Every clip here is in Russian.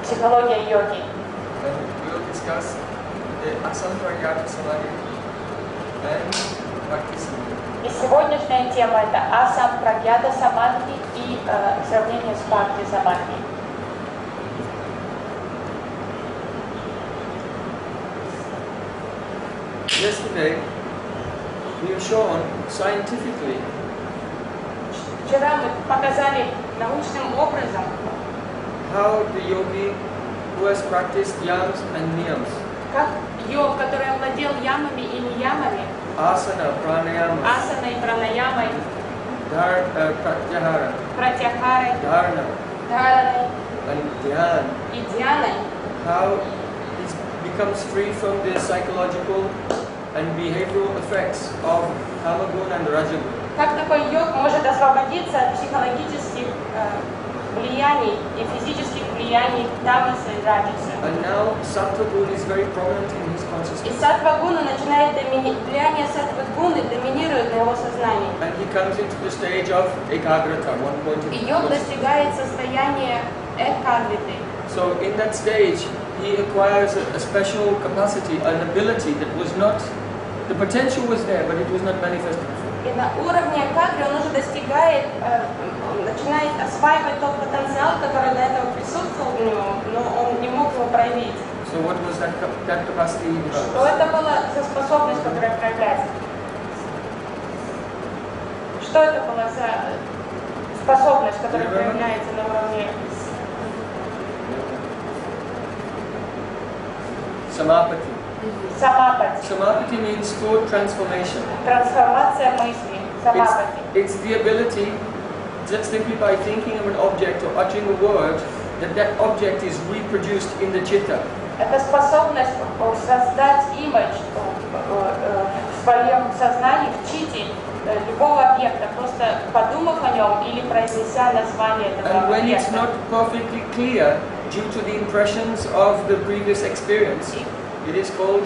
психология йоги. We'll discuss the Асампрагьята самадхи and practice. И сегодняшняя тема это Асампрагьята самадхи и сравнение с бхакти самадхи. Yesterday, we have shown scientifically Вчера мы показали научным образом, how the yogi who has practiced yams and niyams, как йог, который овладел ямами и ниямами, asana, pranayama, асаной и пранаямой, pratyahara, пратяхарой, dharana, dhaраной and dhyan, и dhyaной, how he becomes free from the psychological and behavioral effects of tamaguna and rajaguna. как такой йог может освободиться от психологических влияний и физических влияний тамаса и раджаса. And now sattva guna is very prominent in his И consciousness. саттва гуна начинает влияние саттвы гуны доминирует на его сознании. And he comes into the stage of ekagrata, one point of И йог достигает состояния экагриты. So in that stage, he acquires a special capacity, an ability that was not, the potential was there, but it was not manifested. И на уровне экагри он уже достигает, начинает осваивать тот потенциал, который до этого присутствовал в нем, но он не мог его проявить. So what was that capacity he developed? Что это была за способность, которая проявляется? Что это была за способность, которая проявляется на уровне Samapati. самапати? Samapati means thought transformation. Трансформация мысли, самапати. It's the ability, just simply by thinking of an object or uttering a word, that object is reproduced in the chitta. Это способность создать имидж в своем сознании, в чите любого объекта, просто подумав о нем или произнеся название этого And when it's объекта. not perfectly clear due to the impressions of the previous experience, it is called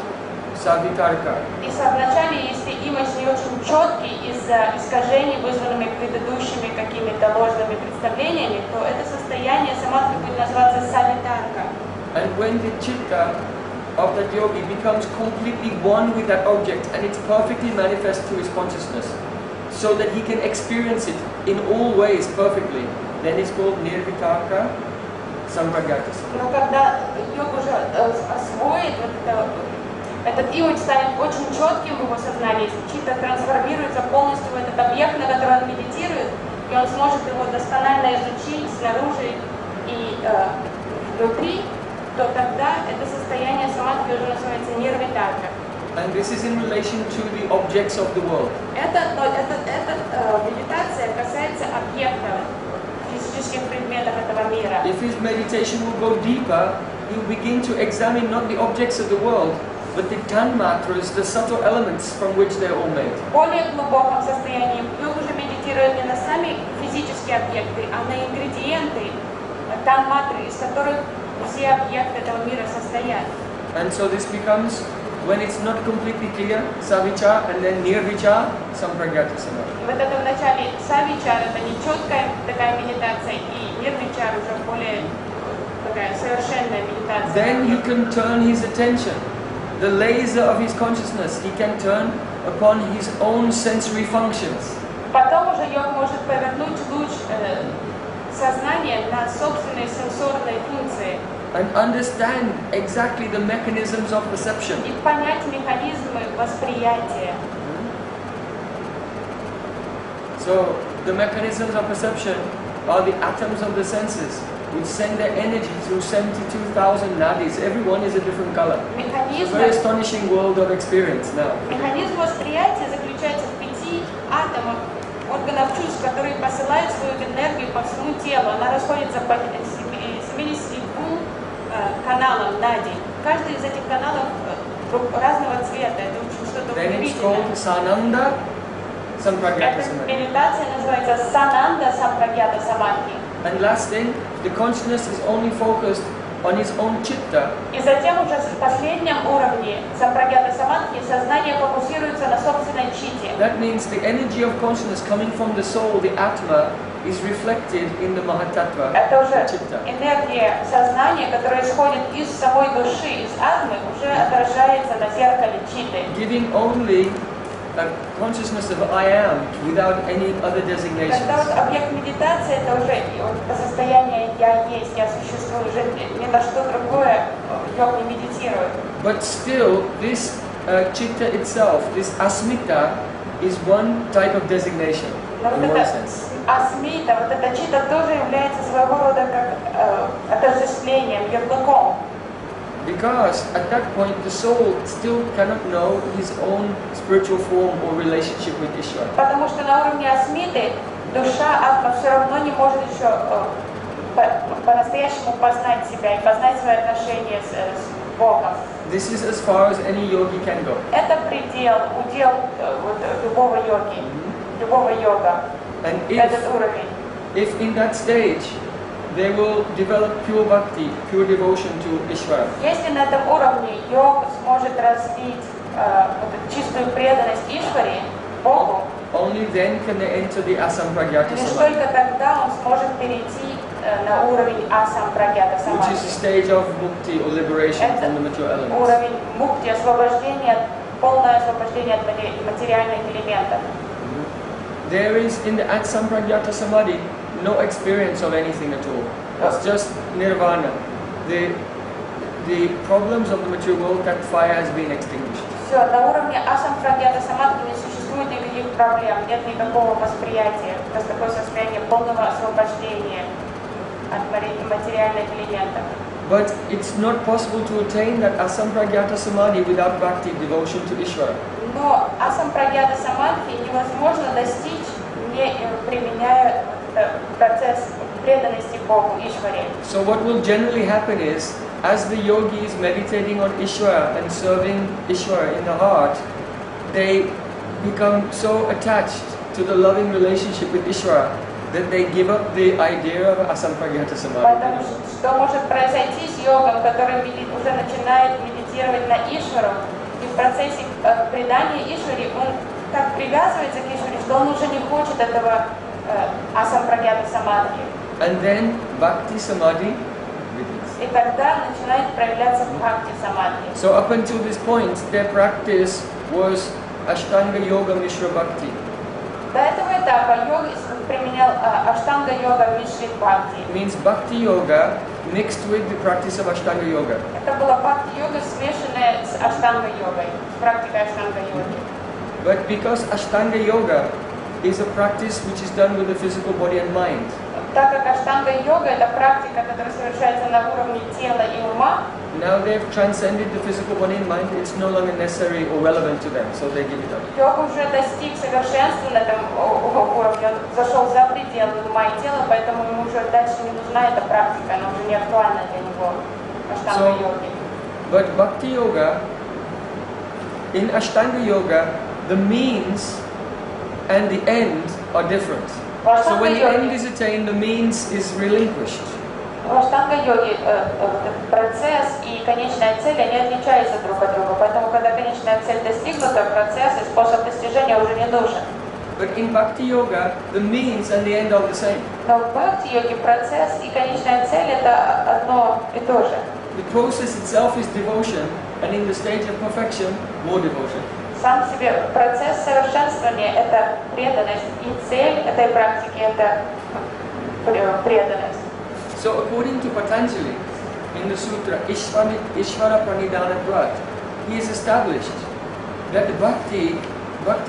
savitarka. И вначале, если имидж не очень четкий из-за искажений, вызванными предыдущими какими-то ложными представлениями, то это состояние самадхи будет называться савитарка. And when the chitta of that yogi becomes completely one with that object and it's perfectly manifest to his consciousness, so that he can experience it in all ways perfectly, then it's called nirvitarka sampragyatas. Но когда йог уже освоит этот имидж станет очень четким в его сознании, чита трансформируется полностью в этот объект, на который он медитирует, и он сможет его досконально изучить снаружи и внутри, то тогда это состояние самадхи уже называется нирвитарка. And this is in relation to the objects of the world. Эта медитация касается объектов, физических предметов этого мира. If his meditation will go deeper, he will begin to examine not the objects of the world, but the tanmatras, the subtle elements from which they are all made. В более глубоком состоянии йог уже медитирует не на сами физические объекты, а на ингредиенты, танматры, из которых все объекты этого мира состоят. And so this becomes, when it's not completely clear, savicha, and then nirvicha, sampragyatta samadhi. Вот это в начале савичар, это нечеткая такая медитация, и нирвичар уже более такая совершенная медитация. Then he can turn his attention, the laser of his consciousness, he can turn upon his own sensory functions. Потом уже йог может повернуть луч сознания на собственные сенсорные функции. And understand exactly the mechanisms of perception. И понять механизмы восприятия. So the mechanisms of perception are the atoms of the senses, which send their energy through 72,000 nadis. Everyone is a different color. It's a very astonishing world of experience now. Механизм восприятия заключается в 5 атомах органов чувств, которые посылают свою энергию по всему телу. Она расходится по 72 каналам нади. Каждый из этих каналов разного цвета. Это очень что-то удивительное. Эта медитация называется сананда сампрагьята самадхи. And last thing, the consciousness is only focused on his own chitta. И затем уже в последнем уровне сампрагьята самадхи сознание фокусируется на собственной чите. That means the energy of consciousness coming from the soul, the atma, is reflected in the Mahatattva, Это уже chitta. энергия сознания, которая исходит из самой души, из атмы, уже отражается на зеркале читы. Giving only a consciousness of I am without any other designations. Когда вот объект медитации, это уже вот состояние «я есть», «я существую», уже ни на что другое йог не медитирует. But still, this chitta itself, this asmita, is one type of designation, Но in вот one это sense. асмита, вот эта чита тоже является своего рода как отождествлением, ярлыком. Because at that point the soul still cannot know his own spiritual form or relationship with Ishvara. Потому что на уровне асмиты душа, атма все равно не может еще по-настоящему познать себя и познать свои отношения с Богом. This is as far as any yogi can go. Это предел, удел вот, любого йоги, любого йога, And этот уровень. if in that stage they will develop pure bhakti, pure devotion to Ishvara, Если на этом уровне йог сможет развить вот эту чистую преданность Ишваре, Богу, only then can they enter the Асампрагьята лишь samadhi, только тогда он сможет перейти на уровень Асампрагьята which is the самадхи. stage of mukti or liberation Это from the material elements. уровень мукти, освобождения, полное освобождение от материальных элементов. There is in the Asампрагьята samadhi no experience of anything at all. It's just nirvana. The problems of the material world, that fire has been extinguished. Все, на уровне Асампрагьята самадхи не существует никаких проблем, нет никакого восприятия. Это такое состояние полного освобождения от материальных элементов. But it's not possible to attain that Asампрагьята samadhi without bhakti, devotion to Ishvara. Но Асампрагьята самадхи невозможно достичь, не применяя процесс преданности Богу, Ишваре. So what will generally happen is, as the yogi is meditating on Ishvara and serving Ishvara in the heart, they become so attached to the loving relationship with Ishvara that they give up the idea of Asампрагьята Потому samadhi. что может произойти с йогом, который уже начинает медитировать на Ишвару, и в процессе предания Ишваре он так привязывается к Ишваре, что он уже не хочет этого Асампрагьята самадхи. And then bhakti samadhi. И тогда начинает проявляться бхакти самадхи. So up until this point, their practice was Ashtanga Yoga Mishra Bhakti. До этого этапа йог применял аштанга йога мишрит бхакти. It means Bhakti Yoga mixed with the practice of Ashtanga Yoga. Это была бхакти йога, смешанная с аштанга йогой, с практикой аштанга йоги. But because Ashtanga Yoga is a practice which is done with the physical body and mind, Так как аштанга йога это практика, которая совершается на уровне тела и ума, now they've transcended the physical body and mind, it's no longer necessary or relevant to them, so they give it up. йог уже достиг совершенства на этом уровне, он зашел за пределы ума и тела, поэтому ему уже дальше не нужна эта практика, она уже не актуальна для него, аштанга йоги. But Bhakti Yoga, in Ashtanga Yoga, the means and the end are different. So when the end is attained, the means is relinquished. В аштанга-йоге процесс и конечная цель, они отличаются друг от друга, поэтому когда конечная цель достигнута, процесс и способ достижения уже не нужен. But in Bhakti Yoga, the means and the end are the same. Но в бхакти-йоге процесс и конечная цель это одно и то же. The process itself is devotion, and in the stage of perfection, more devotion. Сам себе процесс совершенствования это преданность, и цель этой практики это преданность. So according to Patanjali, in the sutra Ishvara Pranidhana Vrat, he has established that the Bhakti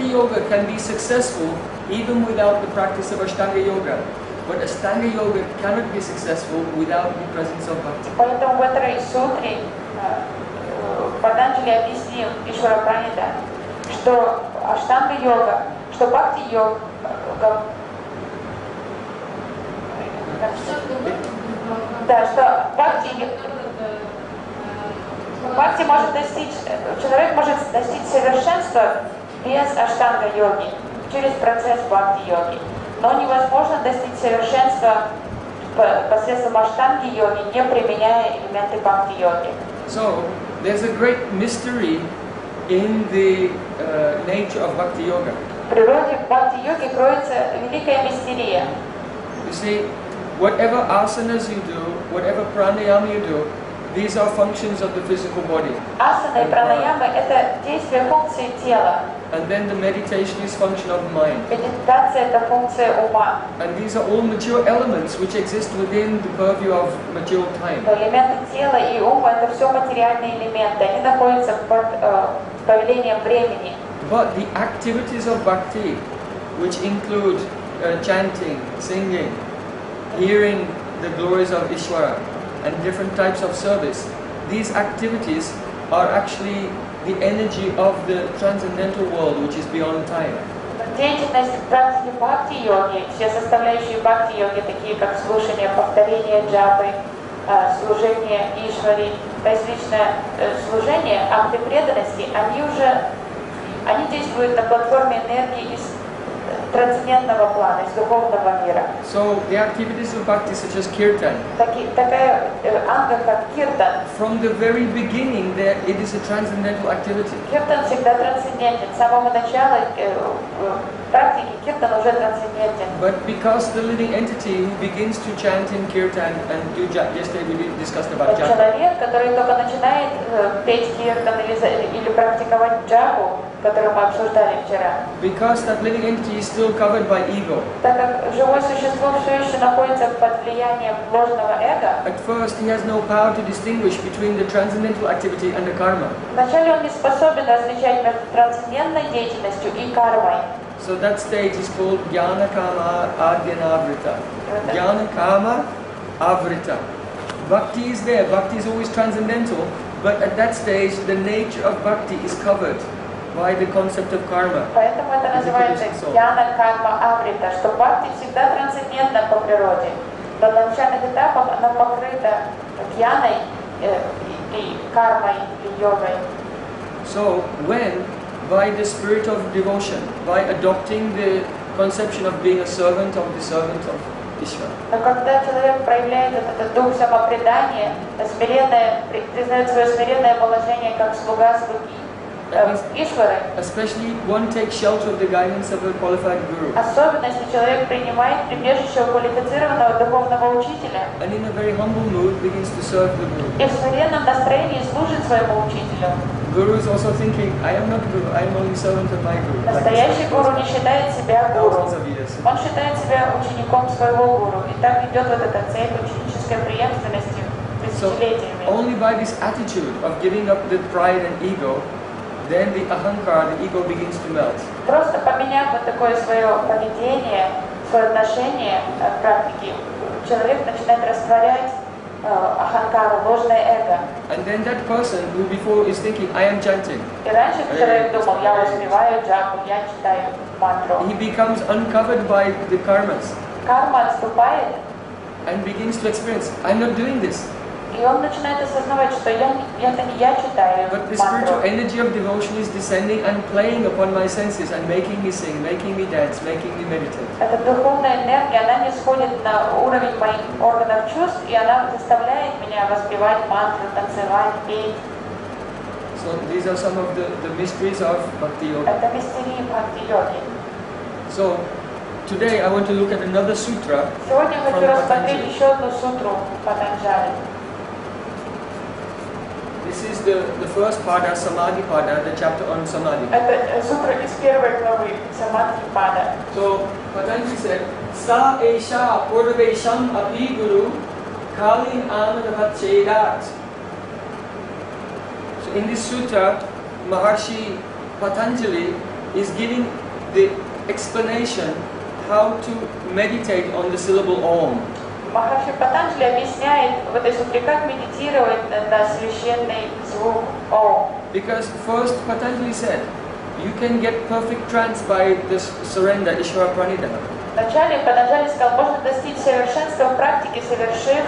Yoga can be successful even without the practice of Ashtanga Yoga. But Ashtanga Yoga cannot be successful without the presence of Bhakti. Поэтому в этой сутре Патанджали объяснил Ишвара Пранида, что аштанга-йога, что бхакти-йога, да, что бхакти может достичь, человек может достичь совершенства без аштанга-йоги, через процесс бхакти-йоги. Но невозможно достичь совершенства посредством аштанги-йоги, не применяя элементы бхакти-йоги. So, there's a great mystery in the nature of Bhakti Yoga. В природе бхакти-йоги кроется великая мистерия. You see, whatever asanas you do, whatever pranayama you do, these are functions of the physical body. Асана и пранаямы – это действие функции тела. And then the meditation is function of mind. Медитация – это функция ума. And these are all mature elements which exist within the purview of mature time. Элементы тела и ума – это все материальные элементы. Они находятся под повелением времени. But the activities of bhakti, which include chanting, singing, hearing the glories of Ishvara, and different types of service, these activities are actually the energy of the transcendental world, which is beyond time. Деятельность практики бхакти-йоги, все составляющие бхакти-йоги, такие как слушание, повторение джапы, служение Ишвари, различное служение, акты преданности, они действуют на платформе энергии из трансцендентного плана, из духовного мира. So the activities of bhakti, such as kirtan, Такая анга, как киртан. from the very beginning, it is a transcendental activity. Киртан всегда трансцендентен. С самого начала практики киртан уже трансцендентен. But because the living entity who begins to chant in kirtan and do japa, yesterday we discussed about japa. Человек, который только начинает петь киртан или практиковать джапу, которую мы обсуждали вчера. Because that living entity is still covered by ego. Так как живое существо все еще находится под влиянием ложного эго, At first, he has no power to distinguish between the transcendental activity and the karma. вначале он не способен различать между трансцендентной деятельностью и кармой. So that stage is called jnana kama adhyanavrita. Jnana kama avrita. Bhakti is there. Bhakti is always transcendental, but at that stage, the nature of bhakti is covered by the concept of karma. Поэтому это называется гьяна карма аврита, что бхакти всегда трансцендентна по природе. Но на начальных этапах она покрыта гьяной и кармой, и йогой. So when, by the spirit of devotion, by adopting the conception of being a servant of Ishvara, Но когда человек проявляет этот дух самопредания, признает свое смиренное положение как слуга слуги, Ишвары, especially one takes shelter of the guidance of a qualified guru, особенно если человек принимает прибежище у квалифицированного духовного учителя and in a very humble mood begins to serve the guru. и в смиренном настроении служит своему учителю. Guru is also thinking, I am not guru, I am only servant of my guru. Настоящий гуру не считает себя гуру. Thousands of years. Он считает себя учеником своего гуру. И так идет вот эта цель ученической преемственности тысячелетиями. Only by this attitude of giving up the pride and ego, then the ahankara, the ego, begins to melt. Просто поменяв вот такое свое поведение, свое отношение к практике, человек начинает растворять аханкару, ложное эго. And then that person who before is thinking, I am chanting, И раньше человек думал, я воспеваю джапу, я читаю мантру. he becomes uncovered by the karmas Карма отступает, and begins to experience, I am not doing this. и он начинает осознавать, что это не я читаю But the мантру. spiritual energy of devotion is descending and playing upon my senses and making me sing, making me dance, making me meditate. Эта духовная энергия, она не сходит на уровень моих органов чувств, и она заставляет меня воспевать мантры, танцевать, петь. So these are some of the mysteries of Bhakti Yoga. Это мистерии бхакти-йоги. So today I want to look at another sutra. Сегодня я хочу From рассмотреть Patanjali. еще одну сутру Патанджали. This is the first pada, Samadhi pada, the chapter on Samadhi. Это сутра из первой главы Самадхи Пада. So Patanjali said, Sa Esha Purvesham Api Guru Kalin Amanavachedat. So in this sutra, Maharshi Patanjali is giving the explanation how to meditate on the syllable Om. Махарши Патанджали объясняет в этой сутре, как медитировать на священный звук Ом. Because first Patanjali said, you can get perfect trance by this surrender, Ishvara Pranidhana. Вначале Патанджали сказал, можно достичь совершенства в практике, совершив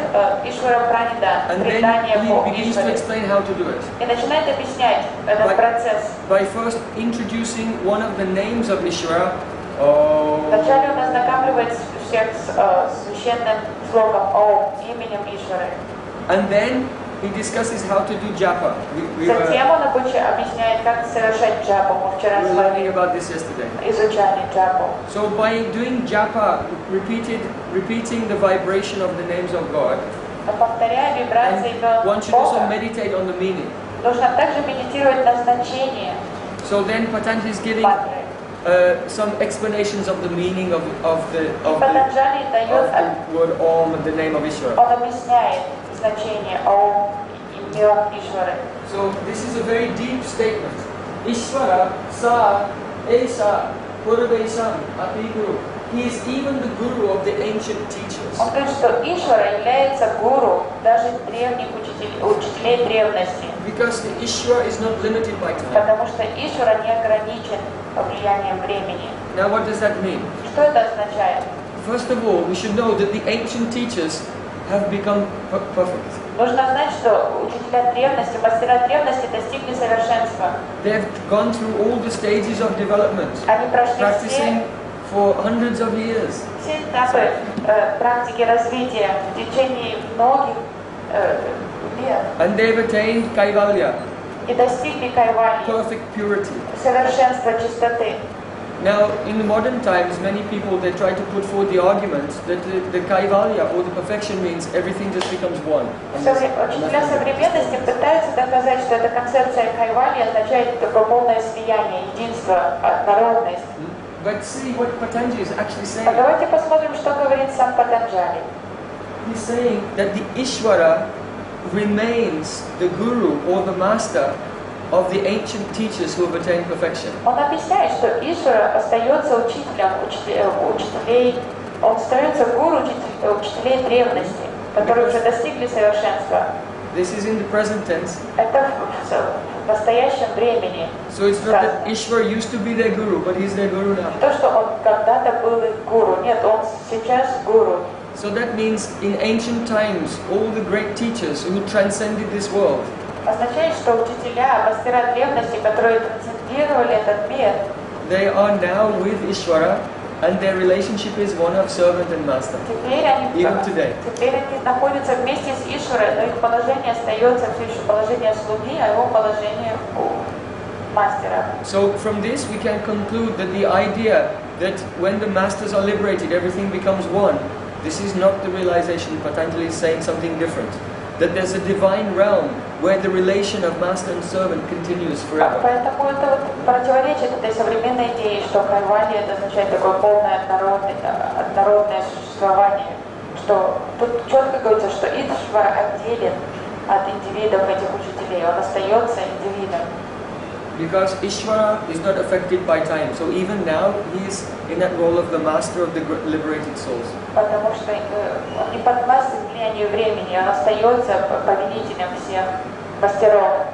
Ишвара Пранида, And предание then по he begins to Ишваре. explain how to do it. И начинает объяснять этот процесс. By first introducing one of the names of Ishvara, Om. Вначале он ознакомливает всех с священным слогом Ом, именем Ишвары. And then he discusses how to do japa. We were Затем он объясняет, как совершать джапу. Мы вчера с learning вами about this yesterday. изучали джапу. So by doing japa, repeated repeating the vibration of the names of God. Повторяя вибрации And one should also Бога, meditate on the meaning. нужно также медитировать на значение So then Patanjali is giving мантры. some explanations of the meaning of the Патанджали дает, word Om, the name of Ishvara. он объясняет значение Ом, имя Ишвары. So this is a very deep statement. Ishvara sa esa purvesam api guru. He is even the guru of the ancient teachers. Он говорит, что Ишвара является гуру даже древних учителей древности. Because the Ishvara is not limited by time. Потому что Ишвара не ограничен влиянием времени. Now what does that mean? Что это означает? First of all, we should know that the ancient teachers have become perfect. Нужно знать, что учителя древности, мастера древности достигли совершенства. They have gone through all the stages of development, Они прошли practicing for hundreds of years. все этапы практики развития в течение многих лет. And they've attained Kaivalya, И достигли кайвальи, perfect purity. совершенства чистоты. Now, in the modern times, many people, they try to put forward the argument that the Kaivalya or the perfection means everything just becomes one. Учителя современности пытаются доказать, что эта концепция кайвальи означает такое полное слияние, единство, однородность. But see what Patanjali is actually А saying. давайте посмотрим, что говорит сам Патанджали. He's saying that the Ishvara remains the guru or the master of the ancient teachers who have attained perfection. Он объясняет, что Ишвара остается учителем учителей, он остается гуру учителей древности, которые уже достигли совершенства. This is in the present tense. Это в настоящем времени. So it's not that Ishvara used to be their guru, but he's their guru now. То, что он когда-то был их гуру. Нет, он сейчас гуру. So that means in ancient times, all the great teachers who transcended this world, Означает, что учителя, мастера древности, которые трансцендировали этот мир, they are now with Ishvara, and their relationship is one of servant and master. теперь они находятся вместе с Ишварой, но их положение остается все еще положение слуги, а его положение мастера. So from this we can conclude that the idea that when the masters are liberated, everything becomes one. This is not the realization. Patanjali is saying something different. That there's a divine realm where the relation of master and servant continues forever. Поэтому это противоречит этой современной идее, что кайвалья это означает такое полное однородное существование. Что тут четко говорится, что Ишвара отделен от индивидов этих учителей, он остается индивидом. Because Ishvara is not affected by time. So even now he is in that role of the master of the liberated souls. Потому что он не подвластен влиянию времени, он остается повелителем всех мастеров.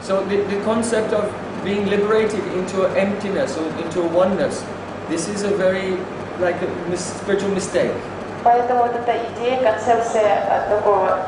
So the concept of being liberated into an emptiness or into a oneness, this is a very like a spiritual mistake. Поэтому вот эта идея, концепция такого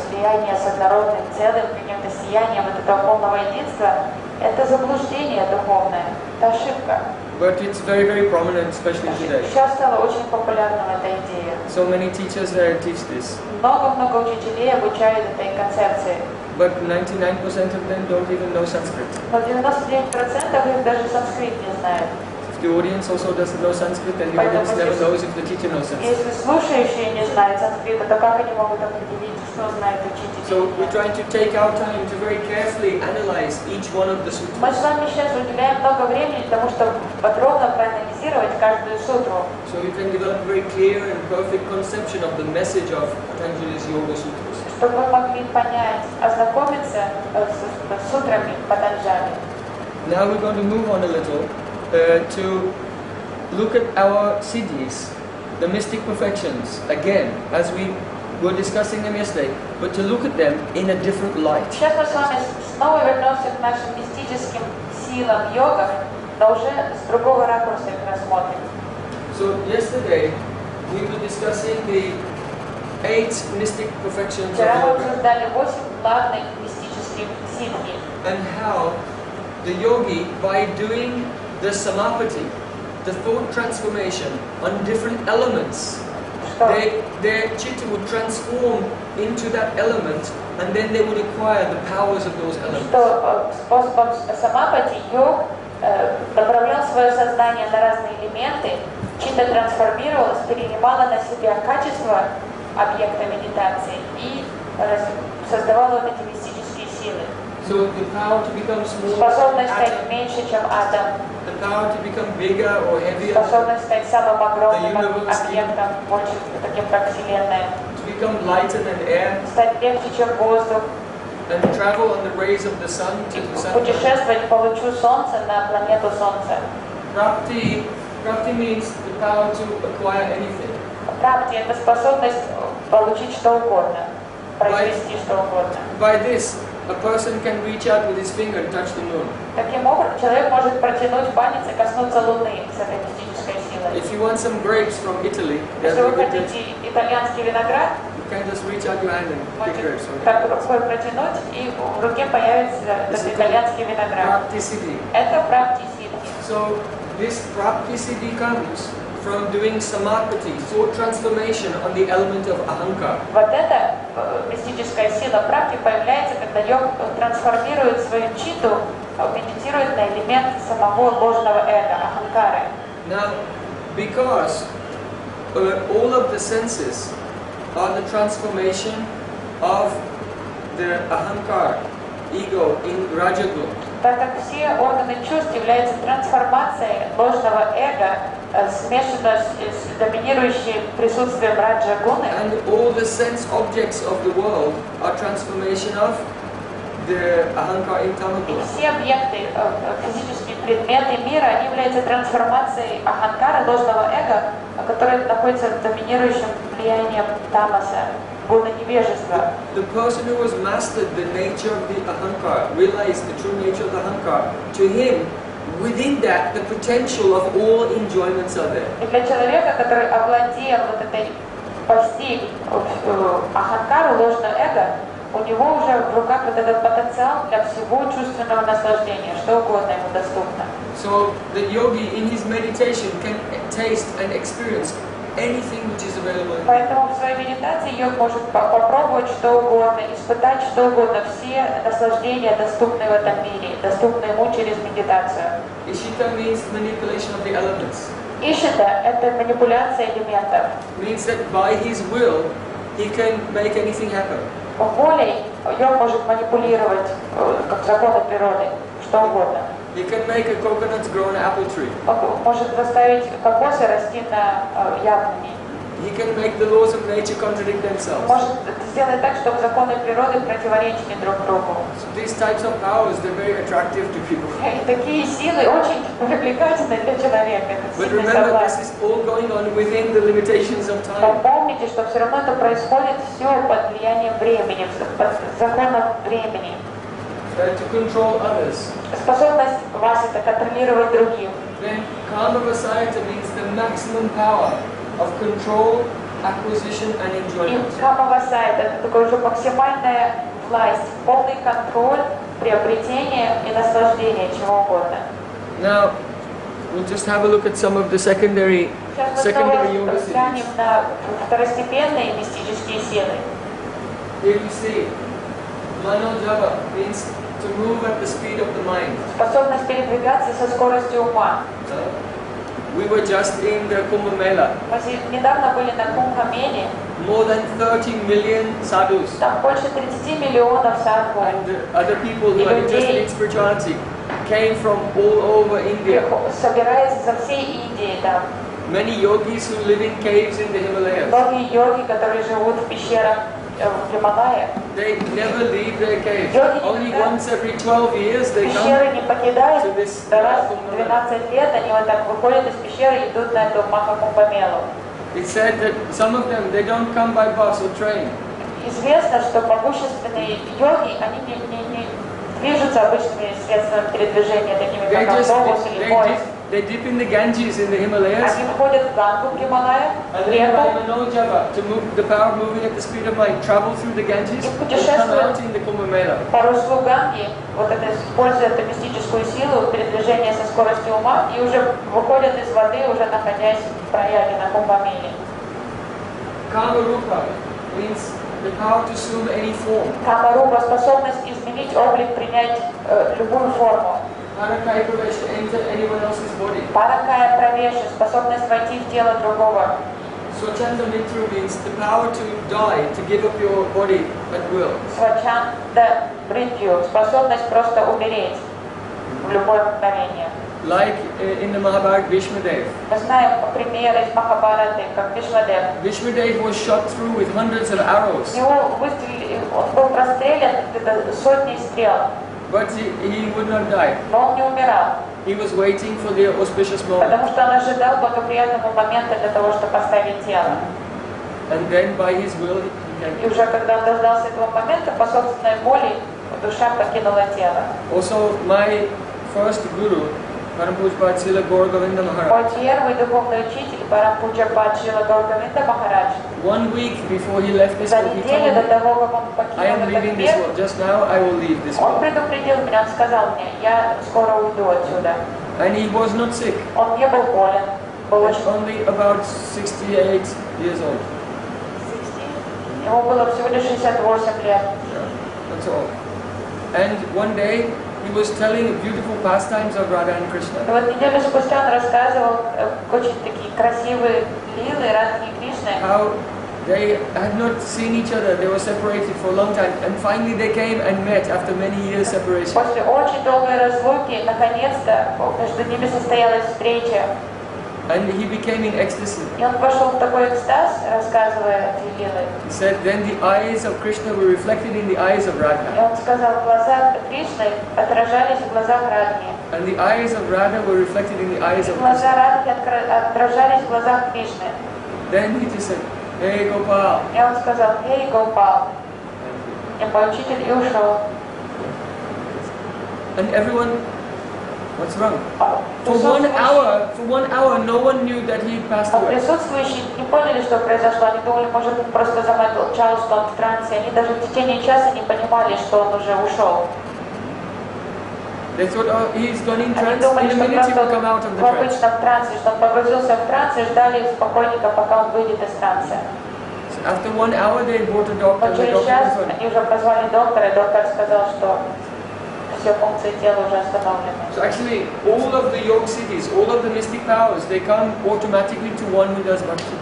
слияния с однородным целым, каким-то сиянием вот этого полного единства, это заблуждение духовное, это ошибка. But it's very, very prominent, especially today. Сейчас стала очень популярна эта идея. So many teachers there teach this. Много-много учителей обучают этой концепции. But 99% of them don't even know Sanskrit. Но 99% их даже санскрит не знают. If the audience also doesn't know Sanskrit, then the audience never knows if the teacher knows Sanskrit. Если слушающие не знают санскрита, то как они могут определить, что знает учитель? So we're trying to take our time to very carefully analyze each one of the Мы с sutras. вами сейчас уделяем много времени тому, чтобы подробно проанализировать каждую сутру, So you can develop a very clear and perfect conception of the message of Patanjali's Yoga Sutras. чтобы вы могли понять, ознакомиться с сутрами Патанджали. Now we're going to move on a little to look at our siddhis, the mystic perfections, again, as we were discussing them yesterday, but to look at them in a different light. Сейчас мы с вами снова вернемся к нашим мистическим силам йогов, но уже с другого ракурса их рассмотрим. So yesterday we were discussing the 8 mystic perfections of Вчера мы yoga обсуждали 8 главных мистических ситхи. and how the yogi, by doing the samapati, the thought transformation on different elements, their chitta would transform into that element, and then they would acquire the powers of those elements. Что способом самапати йог направлял свое сознание на разные элементы, чита трансформировалась, перенимала на себя качество объекта медитации и создавала вот эти мистические силы. So the power to become smaller, Способность стать меньше, чем атом, the power to become bigger or heavier, способность стать самым огромным объектом, больше таким как Вселенная, to become lighter than air, стать легче, чем воздух, and travel on the rays of the sun to the sun. путешествовать по лучу Солнца на планету Солнца. Prapti means the power to acquire anything. Прапти — это способность получить что угодно, произвести что угодно. By this, a person can reach out with his finger and touch the moon. Таким образом, человек может протянуть палец и коснуться Луны с этой мистической силой. If you want some grapes from Italy, Если вы хотите итальянский виноград, you can just reach out your hand and pick grapes. так рукой протянуть, и в руке появится этот итальянский виноград. Practicity. Это практи-сиддхи. So this practicity comes from doing samadhi, thought transformation on the element of ahankar. Вот эта мистическая сила практи появляется, когда йог трансформирует свою читу, медитирует на элемент самого ложного эго, аханкары. Now, because all of the senses are the transformation of the ahankar, ego, in rajaguna. Так как все органы чувств являются трансформацией ложного эго, смешанного с доминирующим присутствием раджа-гуны, And all the sense objects of the world are transformation of the ahankar in и tamaguna. все объекты, физические предметы мира, они являются трансформацией аханкара, ложного эго, который находится в доминирующем влиянии тамаса, гуна невежества. The person who has mastered the nature of the ahankar, realized the true nature of the ahankar, to him, within that, the potential of all enjoyments are there. И для человека, который овладел вот этой постиг аханкару, ложного эго, у него уже в руках вот этот потенциал для всего чувственного наслаждения, что угодно ему доступно. So the yogi in his meditation can taste and experience anything which is available. Поэтому в своей медитации йог может попробовать что угодно, испытать что угодно, все наслаждения, доступные в этом мире, доступные ему через медитацию. Ishita means manipulation of the elements. Ишита — это манипуляция элементов. Means that by his will, he can make anything happen. Волей йог может манипулировать, как законы природы, что угодно. He can make a coconut grow on an apple tree. Может заставить кокосы расти на яблоне. He can make the laws of nature contradict themselves. Может сделать так, чтобы законы природы противоречили друг другу. So these types of powers, they're very attractive to people. И такие силы очень привлекательны для человека. Это But сильный remember, соблазн. this is all going on within the limitations of Но time. помните, что все равно это происходит все под влиянием времени, под законом времени. To control others. Способность вас это контролировать других. Then karma vasayata means the maximum power of control, acquisition and И enjoyment. камавасайт — это такой уже максимальная власть, полный контроль, приобретение и наслаждение чего угодно. Now, we'll just have a look at some of the secondary Сейчас мы снова yoga взглянем cities. на второстепенные мистические силы. Here we see manojava means to move at the speed of the mind. Способность передвигаться со скоростью ума. We were just in the Kumbh Mela. Мы недавно были на Кумбхамеле. More than 30 million sadhus Там больше 30 миллионов садху. and other people who are interested in spirituality came from all over India. Собирается со всей Индии там. Many yogis who live in caves in the Himalayas. Многие йоги, которые живут в пещерах в Гималае. They never leave their caves. Yogi Only никогда once every 12 years they Пещеры come не покидают, to this раз Kumbh в Mela. 12 лет они вот так выходят из пещеры и идут на эту Махакумбамелу. It's said that some of them, they don't come by bus or train. Известно, что могущественные йоги, они не движутся обычными средствами передвижения, такими как автобус или поезд. They dip in the Ganges in the Himalayas Они входят в Гангу, в Гималае, and в then by реку, manojava, to move the power of moving at the speed of mind, travel through the Ganges and come out in the Kumbh Mela. по руслу Ганги, вот это, используя эту мистическую силу передвижения со скоростью ума, и уже выходят из воды, уже находясь в прояге на Кумбамеле. Kama Rupa means the power to assume any form. Камарупа — способность изменить облик, принять любую форму. Parakaya pravesha, enter anyone else's body. Паракая правеша, способность войти в тело другого. Swachanda Mitra means the power to die, to give up your body at will. Свачанда бритью, способность просто умереть в любое мгновение. Like in the Mahabharata, Bhishmadev. Мы знаем примеры из Махабхараты, как Бишмадев. Bhishmadev was shot through with hundreds of arrows. Его выстрелили, он был прострелян где-то сотней стрел. But he would not die. Но он не умирал. He was waiting for the auspicious moment. Потому что он ожидал благоприятного момента для того, чтобы поставить тело. And then by his will he И came. уже когда он дождался этого момента, по собственной воле, душа покинула тело. Also, my first guru, Parampuja Srila Gaura Govinda Maharaj. Мой первый духовный учитель, Парампуджа Шрила Гаургавинда Махарадж, 1 week before he left this за world, he неделю до told me, того, как он I покинул am этот leaving this мир, world. Just now I will leave this он world. предупредил меня, он сказал мне, я скоро уйду отсюда. And he was not sick. Он не был болен, был He was очень... only about 68 years old. Ему было всего лишь 68 лет. Yeah, that's all. And one day he was telling beautiful pastimes of Radha and Krishna. И вот неделю спустя он рассказывал очень такие красивые лилы Радхи и Кришны. How they had not seen each other, they were separated for a long time, and finally they came and met after many years separation. После очень долгой разлуки, наконец-то, между ними состоялась встреча. And he became in ecstasy. И он пошел в такой экстаз, рассказывая эти лилы. He said, then the eyes of Krishna were reflected in the eyes of И Radha. он сказал, глаза Кришны отражались в глазах Радхи. And the eyes of Radha were reflected in the eyes И of глаза Krishna. Радхи отражались в глазах Кришны. Then he just said, hey Gopal. И он сказал, эй, Гопал. И мой учитель и ушел. And everyone, what's wrong? For Присутствующие- 1 hour, no one knew that he passed away. Присутствующие не поняли, что произошло. Они думали, может, он просто замолчал, что он в трансе. Они даже в течение часа не понимали, что он уже ушел. They thought, oh, he's gone in Они trance. думали, In a что minute he will просто come out of в the trance. обычном трансе, что он погрузился в транс и ждали спокойненько, пока он выйдет из транса. So after 1 hour, they brought a doctor. Но And the через doctor час was on. они уже позвали доктора, и доктор сказал, что все функции тела уже остановлены. So actually, all of the yoga siddhis, all of the mystic powers, they come automatically to one who does bhakti.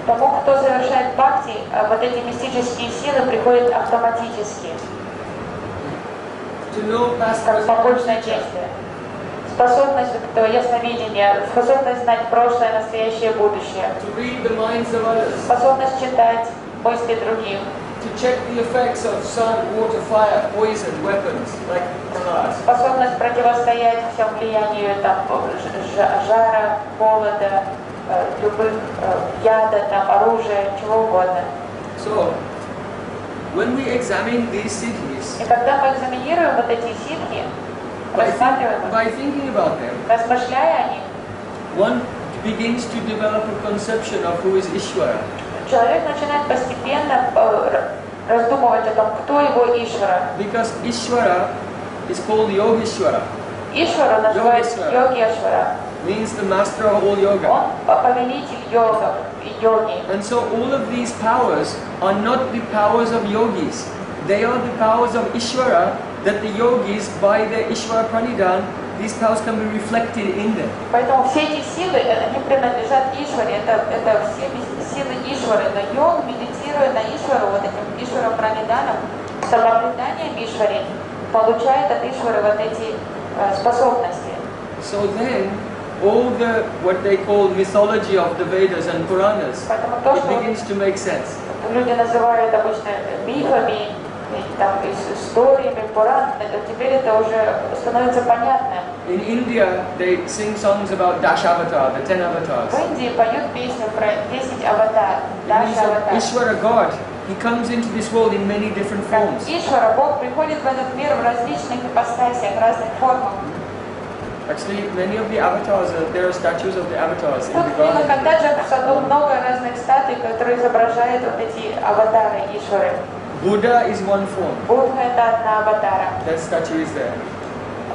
Тому, кто совершает бхакти, вот эти мистические силы приходят автоматически, To know past, как present, побочное and future. действие. Способность вот этого ясновидения, способность знать прошлое, настоящее, будущее. To read the minds of others. Способность читать мысли других. To check the effects of sun, water, fire, poison, weapons, like Prahlad. Способность противостоять всем влиянию там, жара, холода, любых яда, там, оружия, чего угодно. So, when we examine these siddhis, И когда мы экзаменируем вот эти ситхи, рассматриваем их, by thinking about them, размышляя о них, one begins to develop a conception of who is Ishvara. человек начинает постепенно раздумывать о том, кто его Ишвара. Because Ishvara is called Yogeshwara, Ишвара называют Йогешвара. Йогешвара. means the master of all yoga. Он повелитель йогов и йоги. And so all of these powers are not the powers of yogis. They are the powers of Ishvara that the yogis, by their Ishvara Pranidhan, these powers can be reflected in them. Поэтому все эти силы, они принадлежат Ишваре, это все силы Ишвары. Но йог, медитируя на Ишвару, вот этим Ишвара Праниданом, самообладанием Ишваре, получает от Ишвары вот эти способности. So then, all the, what they call mythology of the Vedas and Puranas, Поэтому то, it что begins to make sense. люди называют обычно мифами, там, историями, Пуран, теперь это уже становится понятно. In India, they sing songs about Dashavata, the 10 avatars. В Индии поют песню про 10 аватар, It means Даша that аватар. Ishvara God, he comes into this world in many different forms. Ишвара, Бог приходит в этот мир в различных ипостасях, разных формах. Actually, many of the avatars, there are statues of the avatars in Тут the garden. иногда же в саду много разных статуй, которые изображают вот эти аватары Ишвары. Buddha is one form. Будда это одна аватара. That statue is there.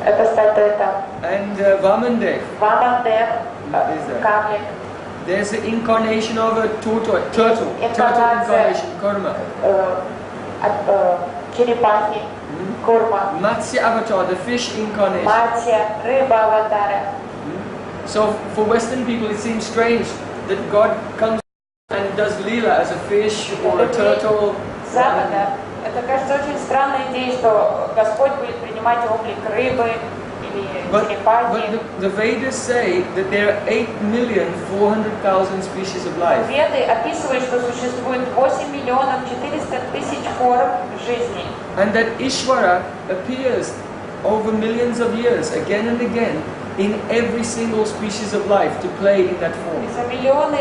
Это статуя там. And Vamandev, Вамандев, карлик. there's the incarnation of a turtle Incarnation. incarnation, Karma. черепахи, курма, Matsya avatar, the fish incarnation. матья, рыба аватара. So for Western people it seems strange that God comes and does lila as a fish or a turtle. С Запада это кажется очень странной идеей, что Господь будет принимать облик рыбы или черепахи. But the Vedas say that there are 8,400,000 species of life. Веды описывают, что существует 8 миллионов 400 тысяч форм жизни. And that Ishvara appears over millions of years, again and again, in every single species of life to play in that form. За миллионы